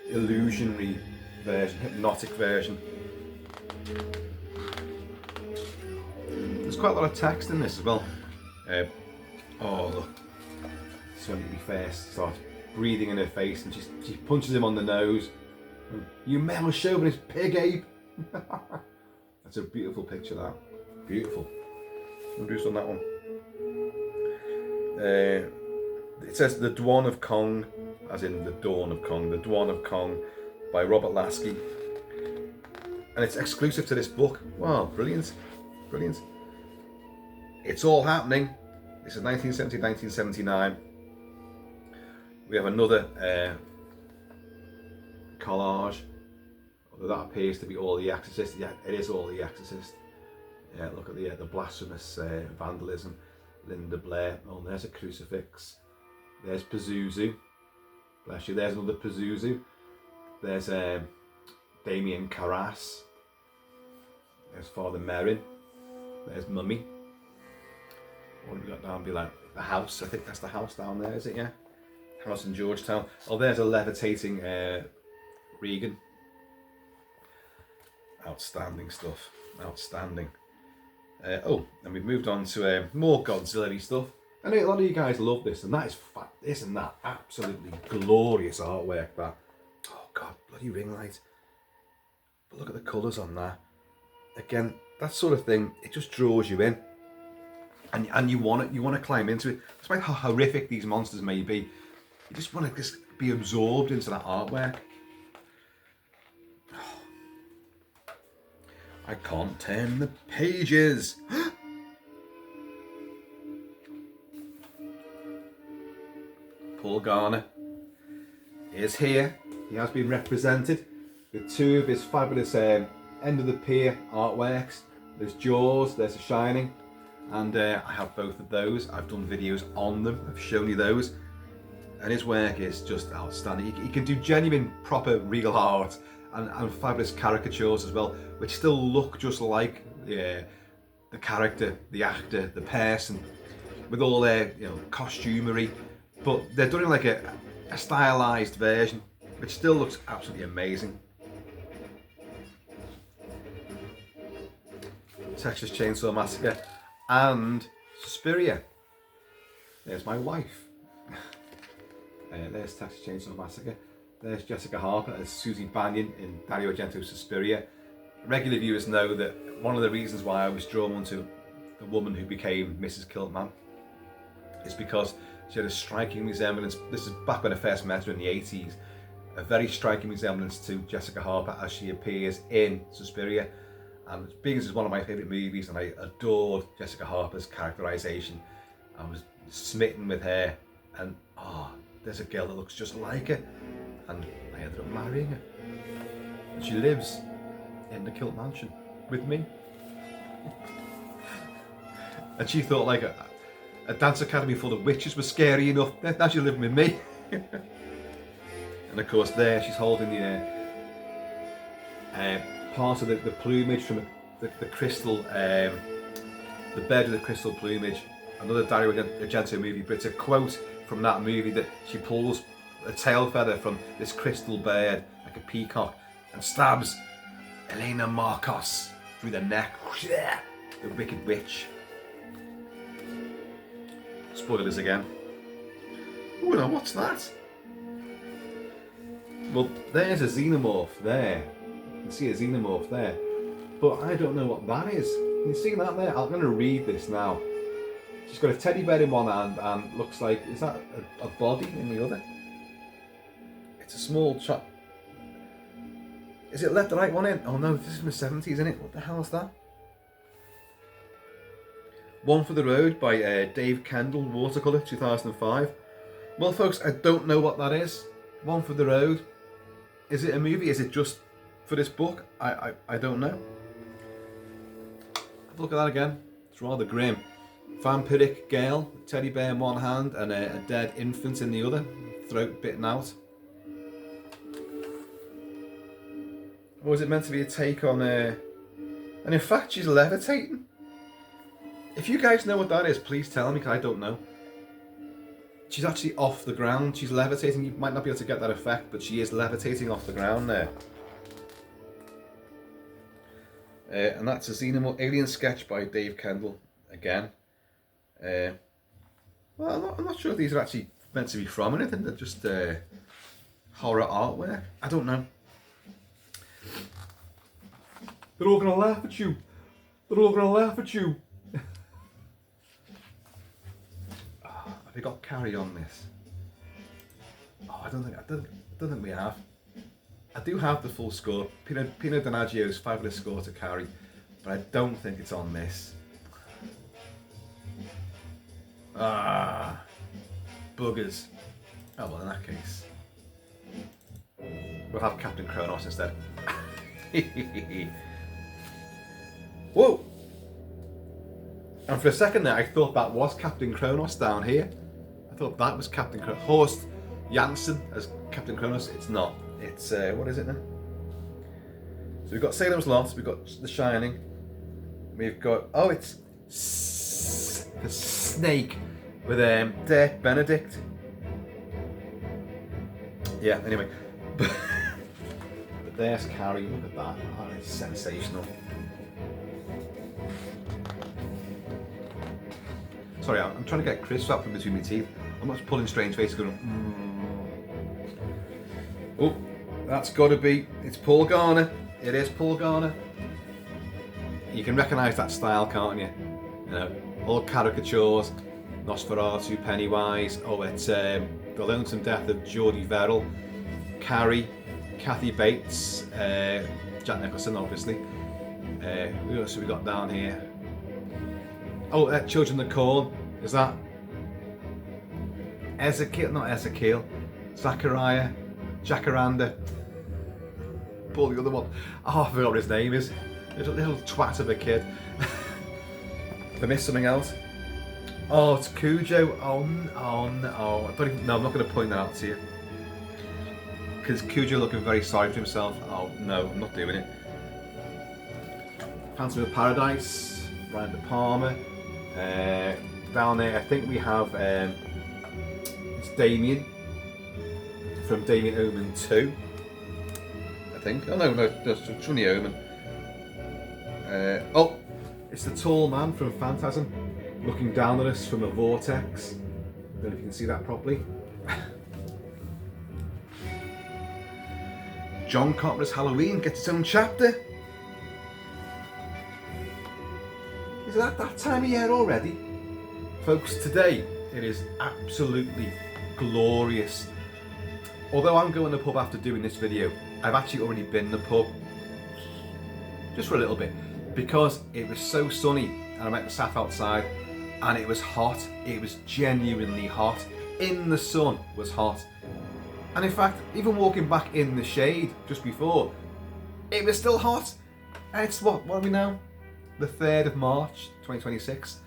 illusionary version, hypnotic version. There's quite a lot of text in this as well. Oh look, Sonny first starts breathing in her face and she punches him on the nose. You male chauvinist pig ape! That's a beautiful picture, that. Beautiful. We'll do some on that one. It says The Dawn of Kong, as in The Dawn of Kong, The Dawn of Kong by Robert Lasky. And it's exclusive to this book. Wow, brilliant. Brilliant. It's all happening. This is 1970, 1979. We have another collage. Although that appears to be all the Exorcist. Yeah, it is all the Exorcist. Yeah, look at the blasphemous vandalism. Linda Blair. Oh, there's a crucifix. There's Pazuzu. Bless you. There's another Pazuzu. There's Damien Carras. There's Father Merrin. There's Mummy. What have we got down below? The house. I think that's the house down there, is it? Yeah. House in Georgetown. Oh, there's a levitating Regan. Outstanding stuff. Outstanding. Oh, and we've moved on to more Godzilla-y stuff. I know a lot of you guys love this, and that is isn't that absolutely glorious artwork? That. Oh God, bloody ring light. But look at the colours on that. Again, that sort of thing. It just draws you in, and you want to climb into it. Despite how horrific these monsters may be, you just want to just be absorbed into that artwork. I can't turn the pages. Paul Garner is here. He has been represented with two of his fabulous end of the pier artworks. There's Jaws, there's The Shining, and I have both of those. I've done videos on them. I've shown you those, and his work is just outstanding. He can do genuine, proper, real art. And fabulous caricatures as well, which still look just like the character, the actor, the person, with all their costumery, but they're done in like a stylized version, which still looks absolutely amazing. Texas Chainsaw Massacre and Suspiria. There's my wife. There's Texas Chainsaw Massacre. There's Jessica Harper as Susie Banyan in Dario Argento's Suspiria. Regular viewers know that one of the reasons why I was drawn to the woman who became Mrs. Kilt-Man is because she had a striking resemblance. This is back when I first met her in the 80s. a very striking resemblance to Jessica Harper as she appears in Suspiria. And being as it's one of my favourite movies, and I adored Jessica Harper's characterisation, I was smitten with her. And there's a girl that looks just like her, and I ended up marrying her. And she lives in the Kilt mansion with me. And she thought like a dance academy full of witches was scary enough. Now she's living with me. And of course there she's holding the part of the plumage from the crystal, the bed of the crystal plumage. Another Dario Argento movie, but it's a quote from that movie that she pulls a tail feather from this crystal bird, like a peacock, and stabs Elena Marcos through the neck. The wicked witch. Spoilers again. Oh no, what's that? Well, there's a xenomorph there. You can see a xenomorph there. But I don't know what that is. Can you see that there? I'm going to read this now. She's got a teddy bear in one hand and looks like, is that a body in the other? It's a small chop. Is it Let the Right One In? Oh no, this is from the 70s, isn't it? What the hell is that? One for the Road by Dave Kendall, watercolour, 2005. Well folks, I don't know what that is. One for the Road. Is it a movie? Is it just for this book? I don't know. Have a look at that again. It's rather grim. Vampiric girl, teddy bear in one hand and a dead infant in the other, throat bitten out. Or is it meant to be a take on and in fact she's levitating? If you guys know what that is, please tell me, because I don't know. She's actually off the ground, she's levitating. You might not be able to get that effect, but she is levitating off the ground there. And that's a Xenomorph alien sketch by Dave Kendall again. Well, I'm not sure if these are actually meant to be from anything. They're just horror artwork. I don't know. They're all gonna laugh at you. They're all gonna laugh at you. Have we got Carrie on this? I don't think we have. I do have the full score. Pino Donaggio's fabulous score to Carrie, but I don't think it's on this. Buggers. Oh well, in that case, we'll have Captain Kronos instead. Whoa! And for a second there, I thought that was Captain Kronos down here. I thought that was Captain Kronos. Horst Janssen as Captain Kronos. It's not. It's, what is it then? So we've got Salem's Lot, we've got The Shining, we've got, it's the snake with Dirk Benedict. Yeah, anyway. But there's Carrie, look at that. Oh, it's sensational. Sorry, I'm trying to get crisps out from between my teeth. I'm not pulling strange faces going, Oh, that's got to be, it's Paul Garner. It is Paul Garner. You can recognise that style, can't you? You know, all caricatures, Nosferatu, Pennywise, it's The Lonesome Death of Geordie Verrill, Carrie, Kathy Bates, Jack Nicholson obviously. Who else have we got down here? Children of the Corn, is that Ezekiel, not Ezekiel, Zachariah, Jacaranda, Paul the other one, I forgot what his name is, little twat of a kid. Have I missed something else? It's Cujo. Oh no, I don't even, no, I'm not going to point that out to you, because Cujo looking very sorry for himself. Oh no, I'm not doing it. Phantom of Paradise, Brian De Palma. Down there I think we have it's Damien from Damien Omen 2, I think. Oh no, it's from the Omen. It's the tall man from Phantasm looking down at us from a vortex. I don't know if you can see that properly. John Carpenter's Halloween gets its own chapter. Is that time of year already? Folks, today it is absolutely glorious. although I'm going to the pub after doing this video, I've actually already been in the pub just for a little bit because it was so sunny and I went and sat outside and it was hot. It was genuinely hot. In the sun was hot. And in fact, even walking back in the shade just before, it was still hot. And it's what are we now? The 3rd of March 2026.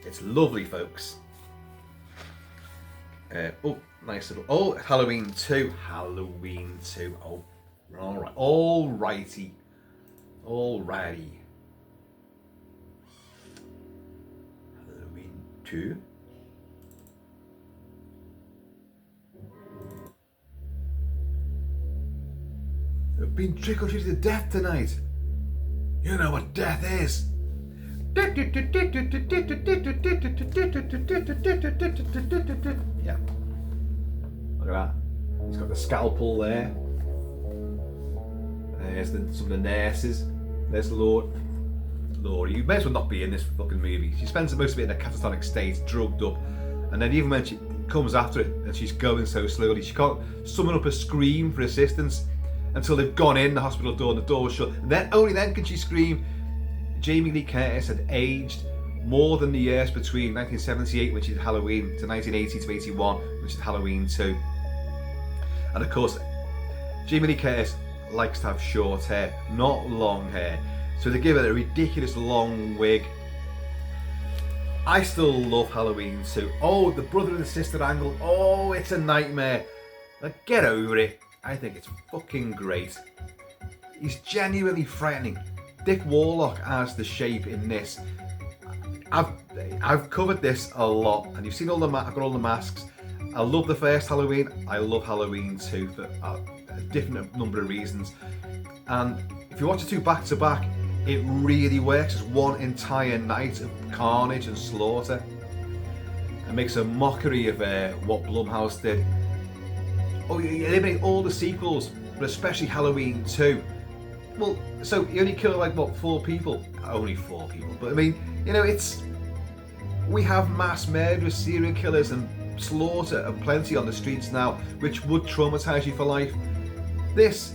It's lovely, folks. Oh, nice little. Oh, Halloween 2. Halloween 2. Oh, alright. Alrighty. Alrighty. Halloween 2. We've been trick-or-treated to death tonight. You know what death is. Yeah. Look at that. He's got the scalpel there. There's some of the nurses. There's Laurie. You may as well not be in this fucking movie. She spends most of it in a catatonic state, drugged up. And then even when she comes after it and she's going so slowly, she can't summon up a scream for assistance until they've gone in the hospital door and the door's shut. And then only then can she scream. Jamie Lee Curtis had aged more than the years between 1978, when she did Halloween, to 1980 to 81, when she did Halloween 2. And of course, Jamie Lee Curtis likes to have short hair, not long hair. So they give her a ridiculous long wig. I still love Halloween 2. Oh, the brother and sister angle. Oh, it's a nightmare. Like, get over it. I think it's fucking great. He's genuinely frightening. Dick Warlock as the Shape in this. I've covered this a lot, and you've seen all the I've got all the masks. I love the first Halloween. I love Halloween 2 for a different number of reasons. And if you watch the two back to back, it really works as one entire night of carnage and slaughter. It makes a mockery of what Blumhouse did. Oh, you eliminate all the sequels, but especially Halloween 2. Well, so you only kill like what, 4 people? Only 4 people, but I mean, you know, we have mass murderers, serial killers, and slaughter and plenty on the streets now, which would traumatise you for life. This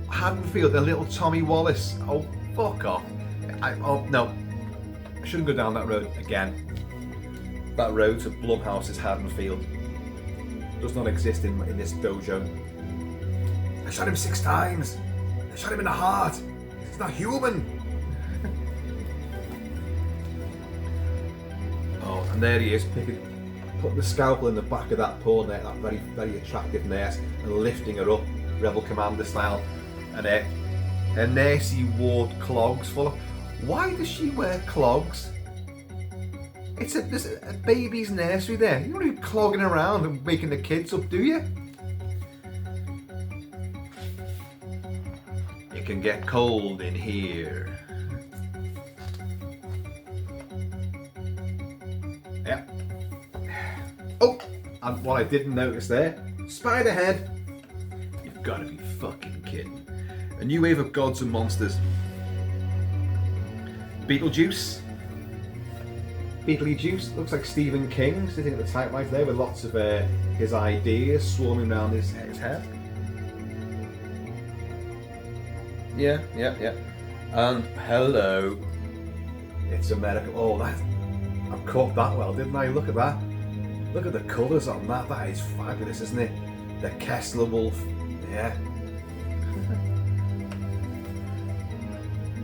Haddonfield, the little Tommy Wallace. Oh, fuck off! No, I shouldn't go down that road again. That road to Blumhouse's Haddonfield does not exist in this dojo. I shot him 6 times. I shot him in the heart. It's not human. Oh, and there he is, putting the scalpel in the back of that poor nurse, that very, very attractive nurse, and lifting her up, Rebel Commander style. And her nursey wore clogs full of. Why does she wear clogs? There's a baby's nursery there. You don't be clogging around and waking the kids up, do you? It can get cold in here. Yeah. Oh, and what I didn't notice there, Spiderhead. You've got to be fucking kidding. A new wave of gods and monsters. Beetlejuice. Beetlejuice looks like Stephen King sitting at the typewriter there with lots of his ideas swarming around his head. Yeah. And hello. It's America. Oh, I've caught that well, didn't I? Look at that. Look at the colours on that. That is fabulous, isn't it? The Kessler Wolf. Yeah.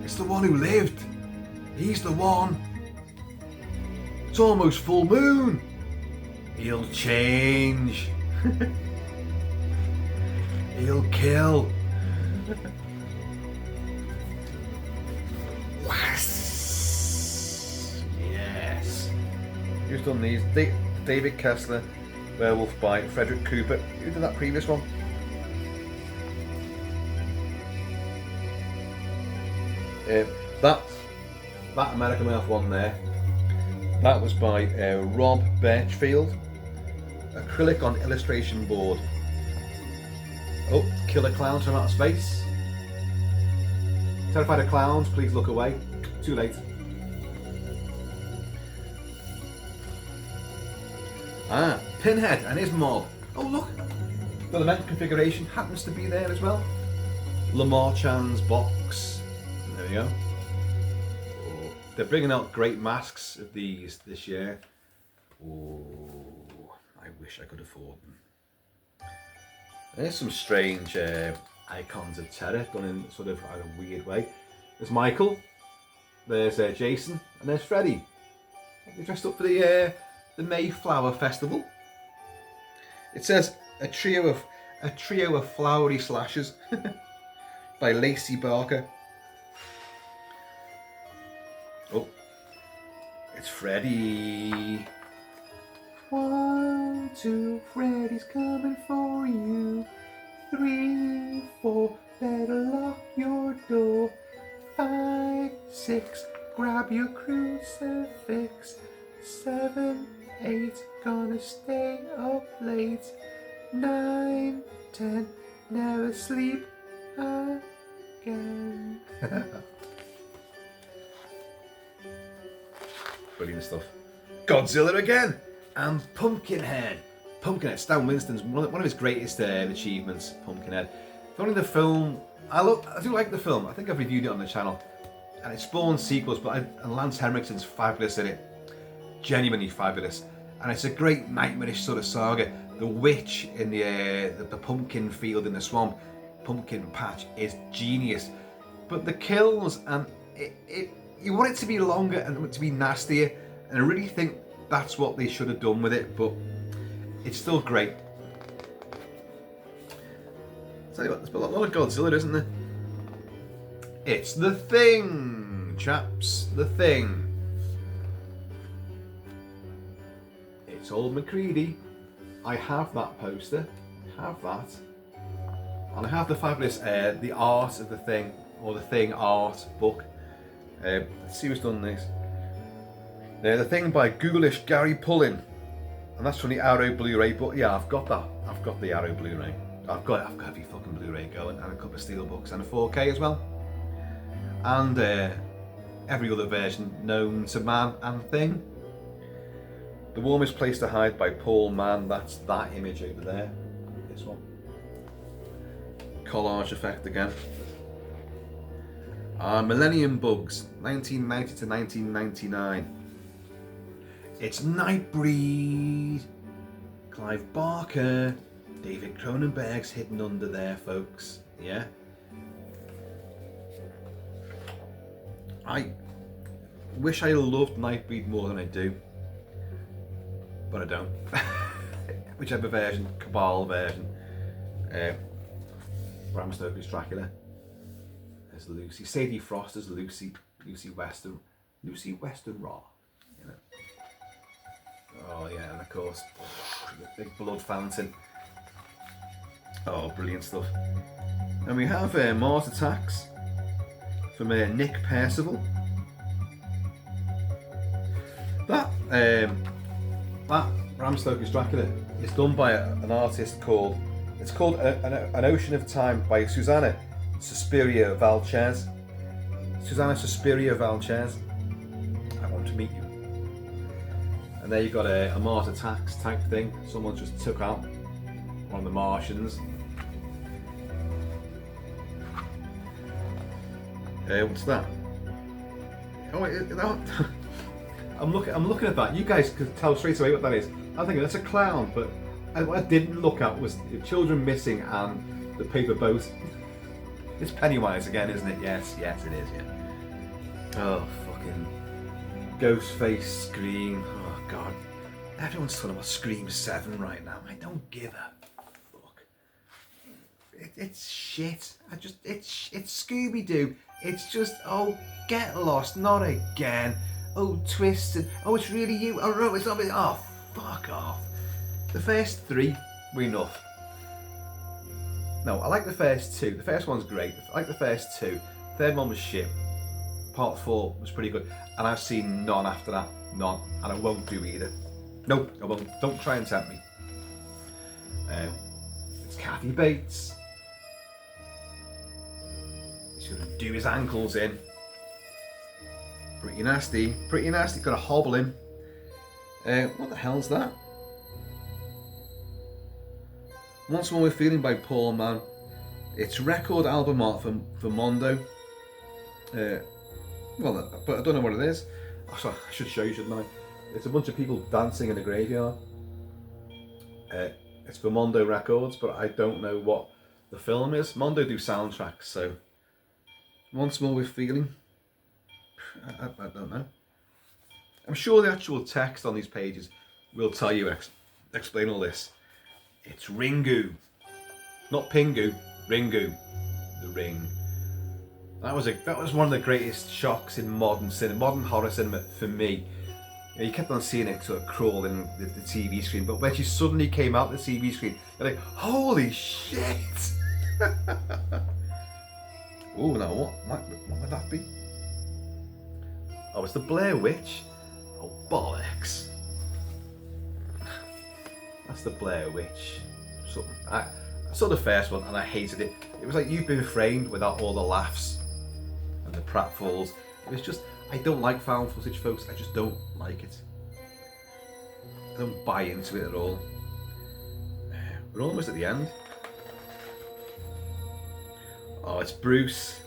It's the one who lived. He's the one. It's almost full moon. He'll change. He'll kill. Yes. Who's done these? David Kessler, Werewolf by Freddy Krueger. Who did that previous one? That American Elf one there, that was by Rob Birchfield. Acrylic on illustration board. Oh, killer clowns from outer space. Terrified of clowns, please look away. Too late. Pinhead and his mob. Oh look, the element configuration happens to be there as well. Lamar Chan's box. There we go. Oh, they're bringing out great masks of these this year. Oh, I wish I could afford them. There's some strange icons of terror done in sort of a weird way. There's Michael, there's Jason, and there's Freddy. They dressed up for the Mayflower Festival. It says a trio of flowery slashes by Lacey Barker. Oh, it's Freddy. 1, 2, Freddy's coming for you. 3, 4, better lock your door. 5, 6, grab your crucifix. 7, 8, gonna stay up late. 9, 10, never sleep again. Brilliant stuff. Godzilla again! And Pumpkinhead. Pumpkinhead, Stan Winston's one of his greatest achievements, Pumpkinhead. If only the film, I do like the film. I think I've reviewed it on the channel. And it spawns sequels, and Lance Henriksen's fabulous in it. Genuinely fabulous. And it's a great nightmarish sort of saga. The witch in the pumpkin field in the swamp, pumpkin patch, is genius. But the kills, and you want it to be longer and to be nastier, and I really think that's what they should have done with it, but it's still great. Tell you what, there's a lot of Godzilla, isn't there? It's The Thing, chaps. The Thing. It's old McCready. I have that poster. I have that. And I have the fabulous The Art of the Thing, or The Thing art book. Let's see who's done this. The Thing by Ghoulish Gary Pullin. And that's from the Arrow Blu-ray, but yeah, I've got that. I've got the Arrow Blu-ray. I've got every fucking Blu-ray going, and a couple of Steelbooks and a 4K as well. And every other version known to man and thing. The Warmest Place to Hide by Paul Mann, that's that image over there. This one. Collage effect again. Millennium Bugs, 1990 to 1999. It's Nightbreed. Clive Barker. David Cronenberg's hidden under there, folks. Yeah. I wish I loved Nightbreed more than I do. But I don't. Whichever version, Cabal version. Bram Stoker's Dracula. There's Lucy. Sadie Frost as Lucy. Lucy Western Raw. You know. Oh yeah, and of course, the big blood fountain. Oh, brilliant stuff. And we have Mars Attacks from Nick Percival. That Bram Stoker's Dracula is done by an artist called, it's called An Ocean of Time by Susanna Suspiria Valchez. Susanna Suspiria Valchez. I want to meet you. And there you've got a Mars Attacks type thing. Someone just took out one of the Martians. What's that? Oh, I'm looking at that. You guys could tell straight away what that is. I'm thinking that's a clown, but what I didn't look at was the children missing and the paper boat. It's Pennywise again, isn't it? Yes, it is. Yeah. Oh, fucking Ghostface, Scream. Oh God, everyone's talking about Scream 7 right now. I don't give a fuck. It's shit. It's Scooby-Doo. It's just, oh, get lost, not again. Oh, twisted. Oh, it's really you. Oh, no, it's not me. Oh, fuck off. The first 3 were enough. No, I like the first 2. The first one's great. I like the first 2. Third one was shit. Part 4 was pretty good. And I've seen none after that. None. And I won't do either. Nope, I won't. Don't try and tempt me. It's Kathy Bates. He's going to do his ankles in. Pretty nasty. Got to hobble him. What the hell's that? Once More With Feeling by Paul Mann. It's record album art for Mondo. Well, but I don't know what it is. Oh, sorry, I should show you, shouldn't I? It's a bunch of people dancing in a graveyard. It's for Mondo Records, but I don't know what the film is. Mondo do soundtracks, so Once More With Feeling. I don't know. I'm sure the actual text on these pages will tell you, explain all this. It's Ringu, not Pingu. Ringu, the Ring. That was one of the greatest shocks in modern cinema, modern horror cinema for me. You kept on seeing it sort of crawl in the TV screen, but when she suddenly came out the TV screen, you're like, holy shit! Oh, now what would that be? Oh, it's the Blair Witch. Oh, bollocks. That's the Blair Witch. Something. I saw the first one and I hated it. It was like You've Been Framed without all the laughs and the pratfalls. It was just, I don't like found footage, folks. I just don't like it. I don't buy into it at all. We're almost at the end. Oh, it's Bruce.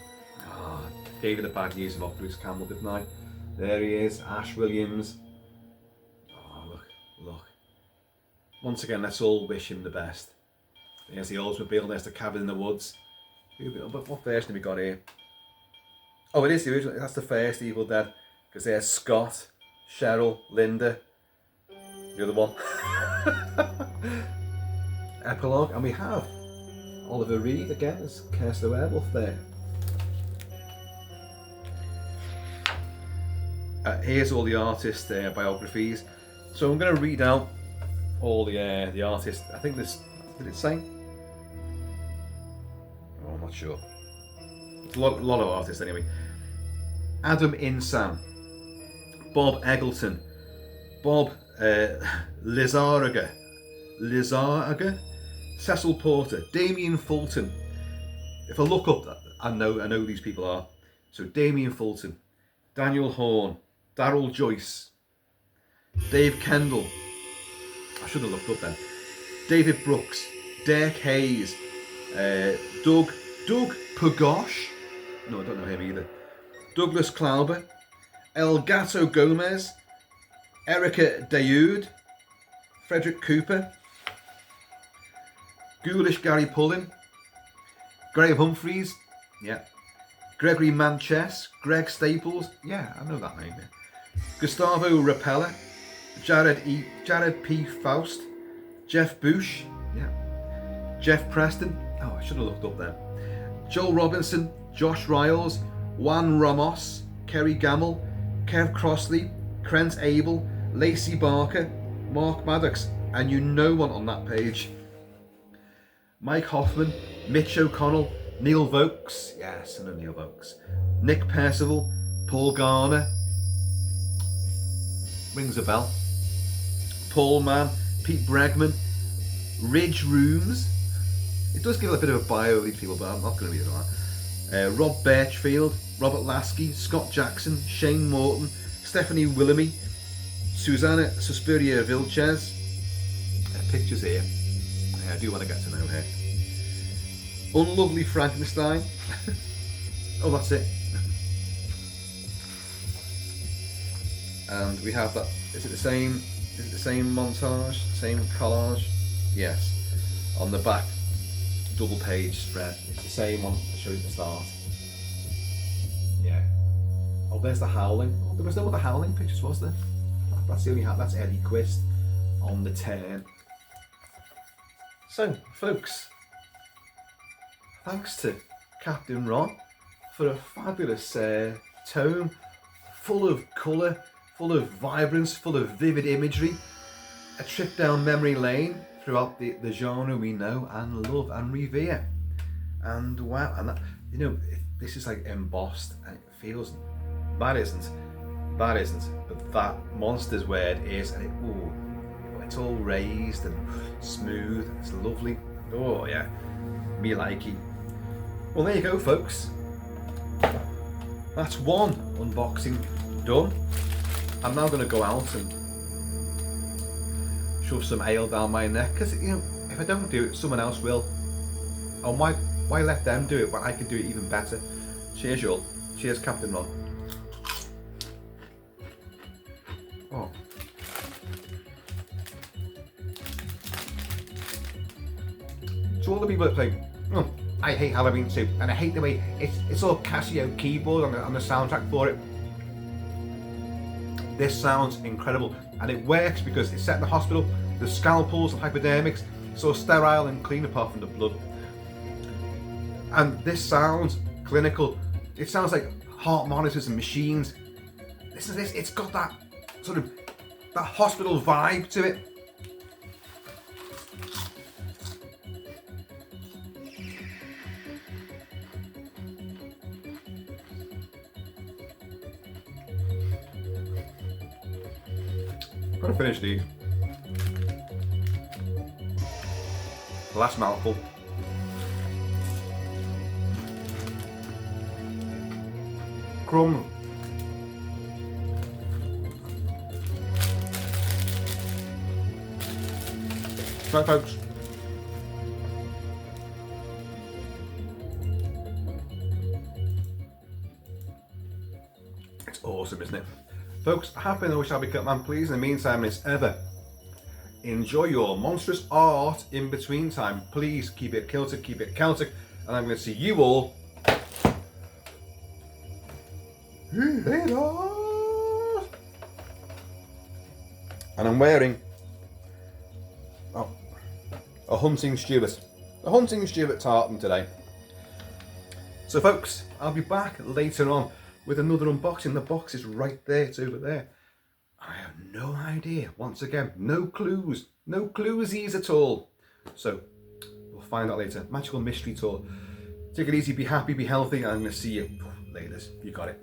Oh, gave you the bad news about Bruce Campbell, didn't I? There he is, Ash Williams. Oh, look. Once again, let's all wish him the best. There's the Oldsmobile, there's the cabin in the woods. But what version have we got here? Oh, it is the original. That's the first Evil Dead. Because there's Scott, Cheryl, Linda, the other one. Epilogue, and we have Oliver Reed again as Curse the Werewolf there. Here's all the artist biographies. So I'm going to read out all the artists. I think this, did it say? Oh, I'm not sure. It's a lot of artists anyway. Adam Insan, Bob Eggleton, Bob Lizarraga, Cecil Porter, Damien Fulton. If I look up, I know who these people are. So Damien Fulton, Daniel Horn, Daryl Joyce, Dave Kendall. I should have looked up then. David Brooks, Dirk Hayes, Doug Pagosh. No, I don't know him either. Douglas Klauber, El Gato Gomez, Erica Daoud, Frederick Cooper, Ghoulish Gary Pullen, Graham Humphreys, yeah, Gregory Manchess, Greg Staples, yeah, I know that name. Yeah. Gustavo Rapella, Jared P. Faust, Jeff Bush, yeah, Jeff Preston, oh, I should have looked up there. Joel Robinson, Josh Riles, Juan Ramos, Kerry Gamble, Kev Crossley, Trent Abel, Lacey Barker, Mark Maddox, and you know one on that page. Mike Hoffman, Mitch O'Connell, Neil Vokes, yes, I know Neil Vokes, Nick Percival, Paul Garner, rings a bell, Paul Mann, Pete Bregman, Ridge Rooms. It does give a bit of a bio of these people, but I'm not going to read it all that. Rob Birchfield, Robert Lasky, Scott Jackson, Shane Morton, Stephanie Willamy, Susanna Suspiria Vilches. Pictures here. I do want to get to know her. Unlovely Frankenstein. Oh, that's it. And we have that. Is it the same? Is it the same montage? Same collage? Yes. On the back, double page spread. It's the same one that showed at the start. Yeah. Oh, there's the Howling. Oh, there was no other Howling pictures, was there? That's the only. That's Eddie Quist on the turn. So, folks, thanks to Captain Ron for a fabulous tome, full of colour, full of vibrance, full of vivid imagery, a trip down memory lane throughout the genre we know and love and revere. And wow, and that, you know, this is like embossed and it feels, that isn't, but that monster's word is, and it's all raised and smooth, it's lovely. Oh yeah, me likey. Well, there you go, folks. That's one unboxing done. I'm now going to go out and shove some ale down my neck, because, you know, if I don't do it, someone else will. And why let them do it when I can do it even better? Cheers, y'all. Cheers, Captain Ron. Oh. To all the people that think, oh, I hate Halloween too, and I hate the way it's all Casio keyboard on the soundtrack for it. This sounds incredible, and it works because it's set in the hospital. The scalpels and hypodermics, so sterile and clean apart from the blood. And this sounds clinical. It sounds like heart monitors and machines. Listen to this, it's got that sort of that hospital vibe to it. I'm gonna finish these. Last mouthful. Crumb. Right, folks. It's awesome, isn't it? Folks, happy and always shall be Kilt-Man. Please, in the meantime, as ever, enjoy your monstrous art in between time. Please keep it Celtic, keep it Celtic, and I'm going to see you all later. And I'm wearing a hunting Stuart tartan today. So folks, I'll be back later on with another unboxing. The box is right there, it's over there. I have no idea, once again, no cluesies at all. So we'll find out later. Magical mystery tour. Take it easy, be happy, be healthy, and I'm going to see you later. You got it.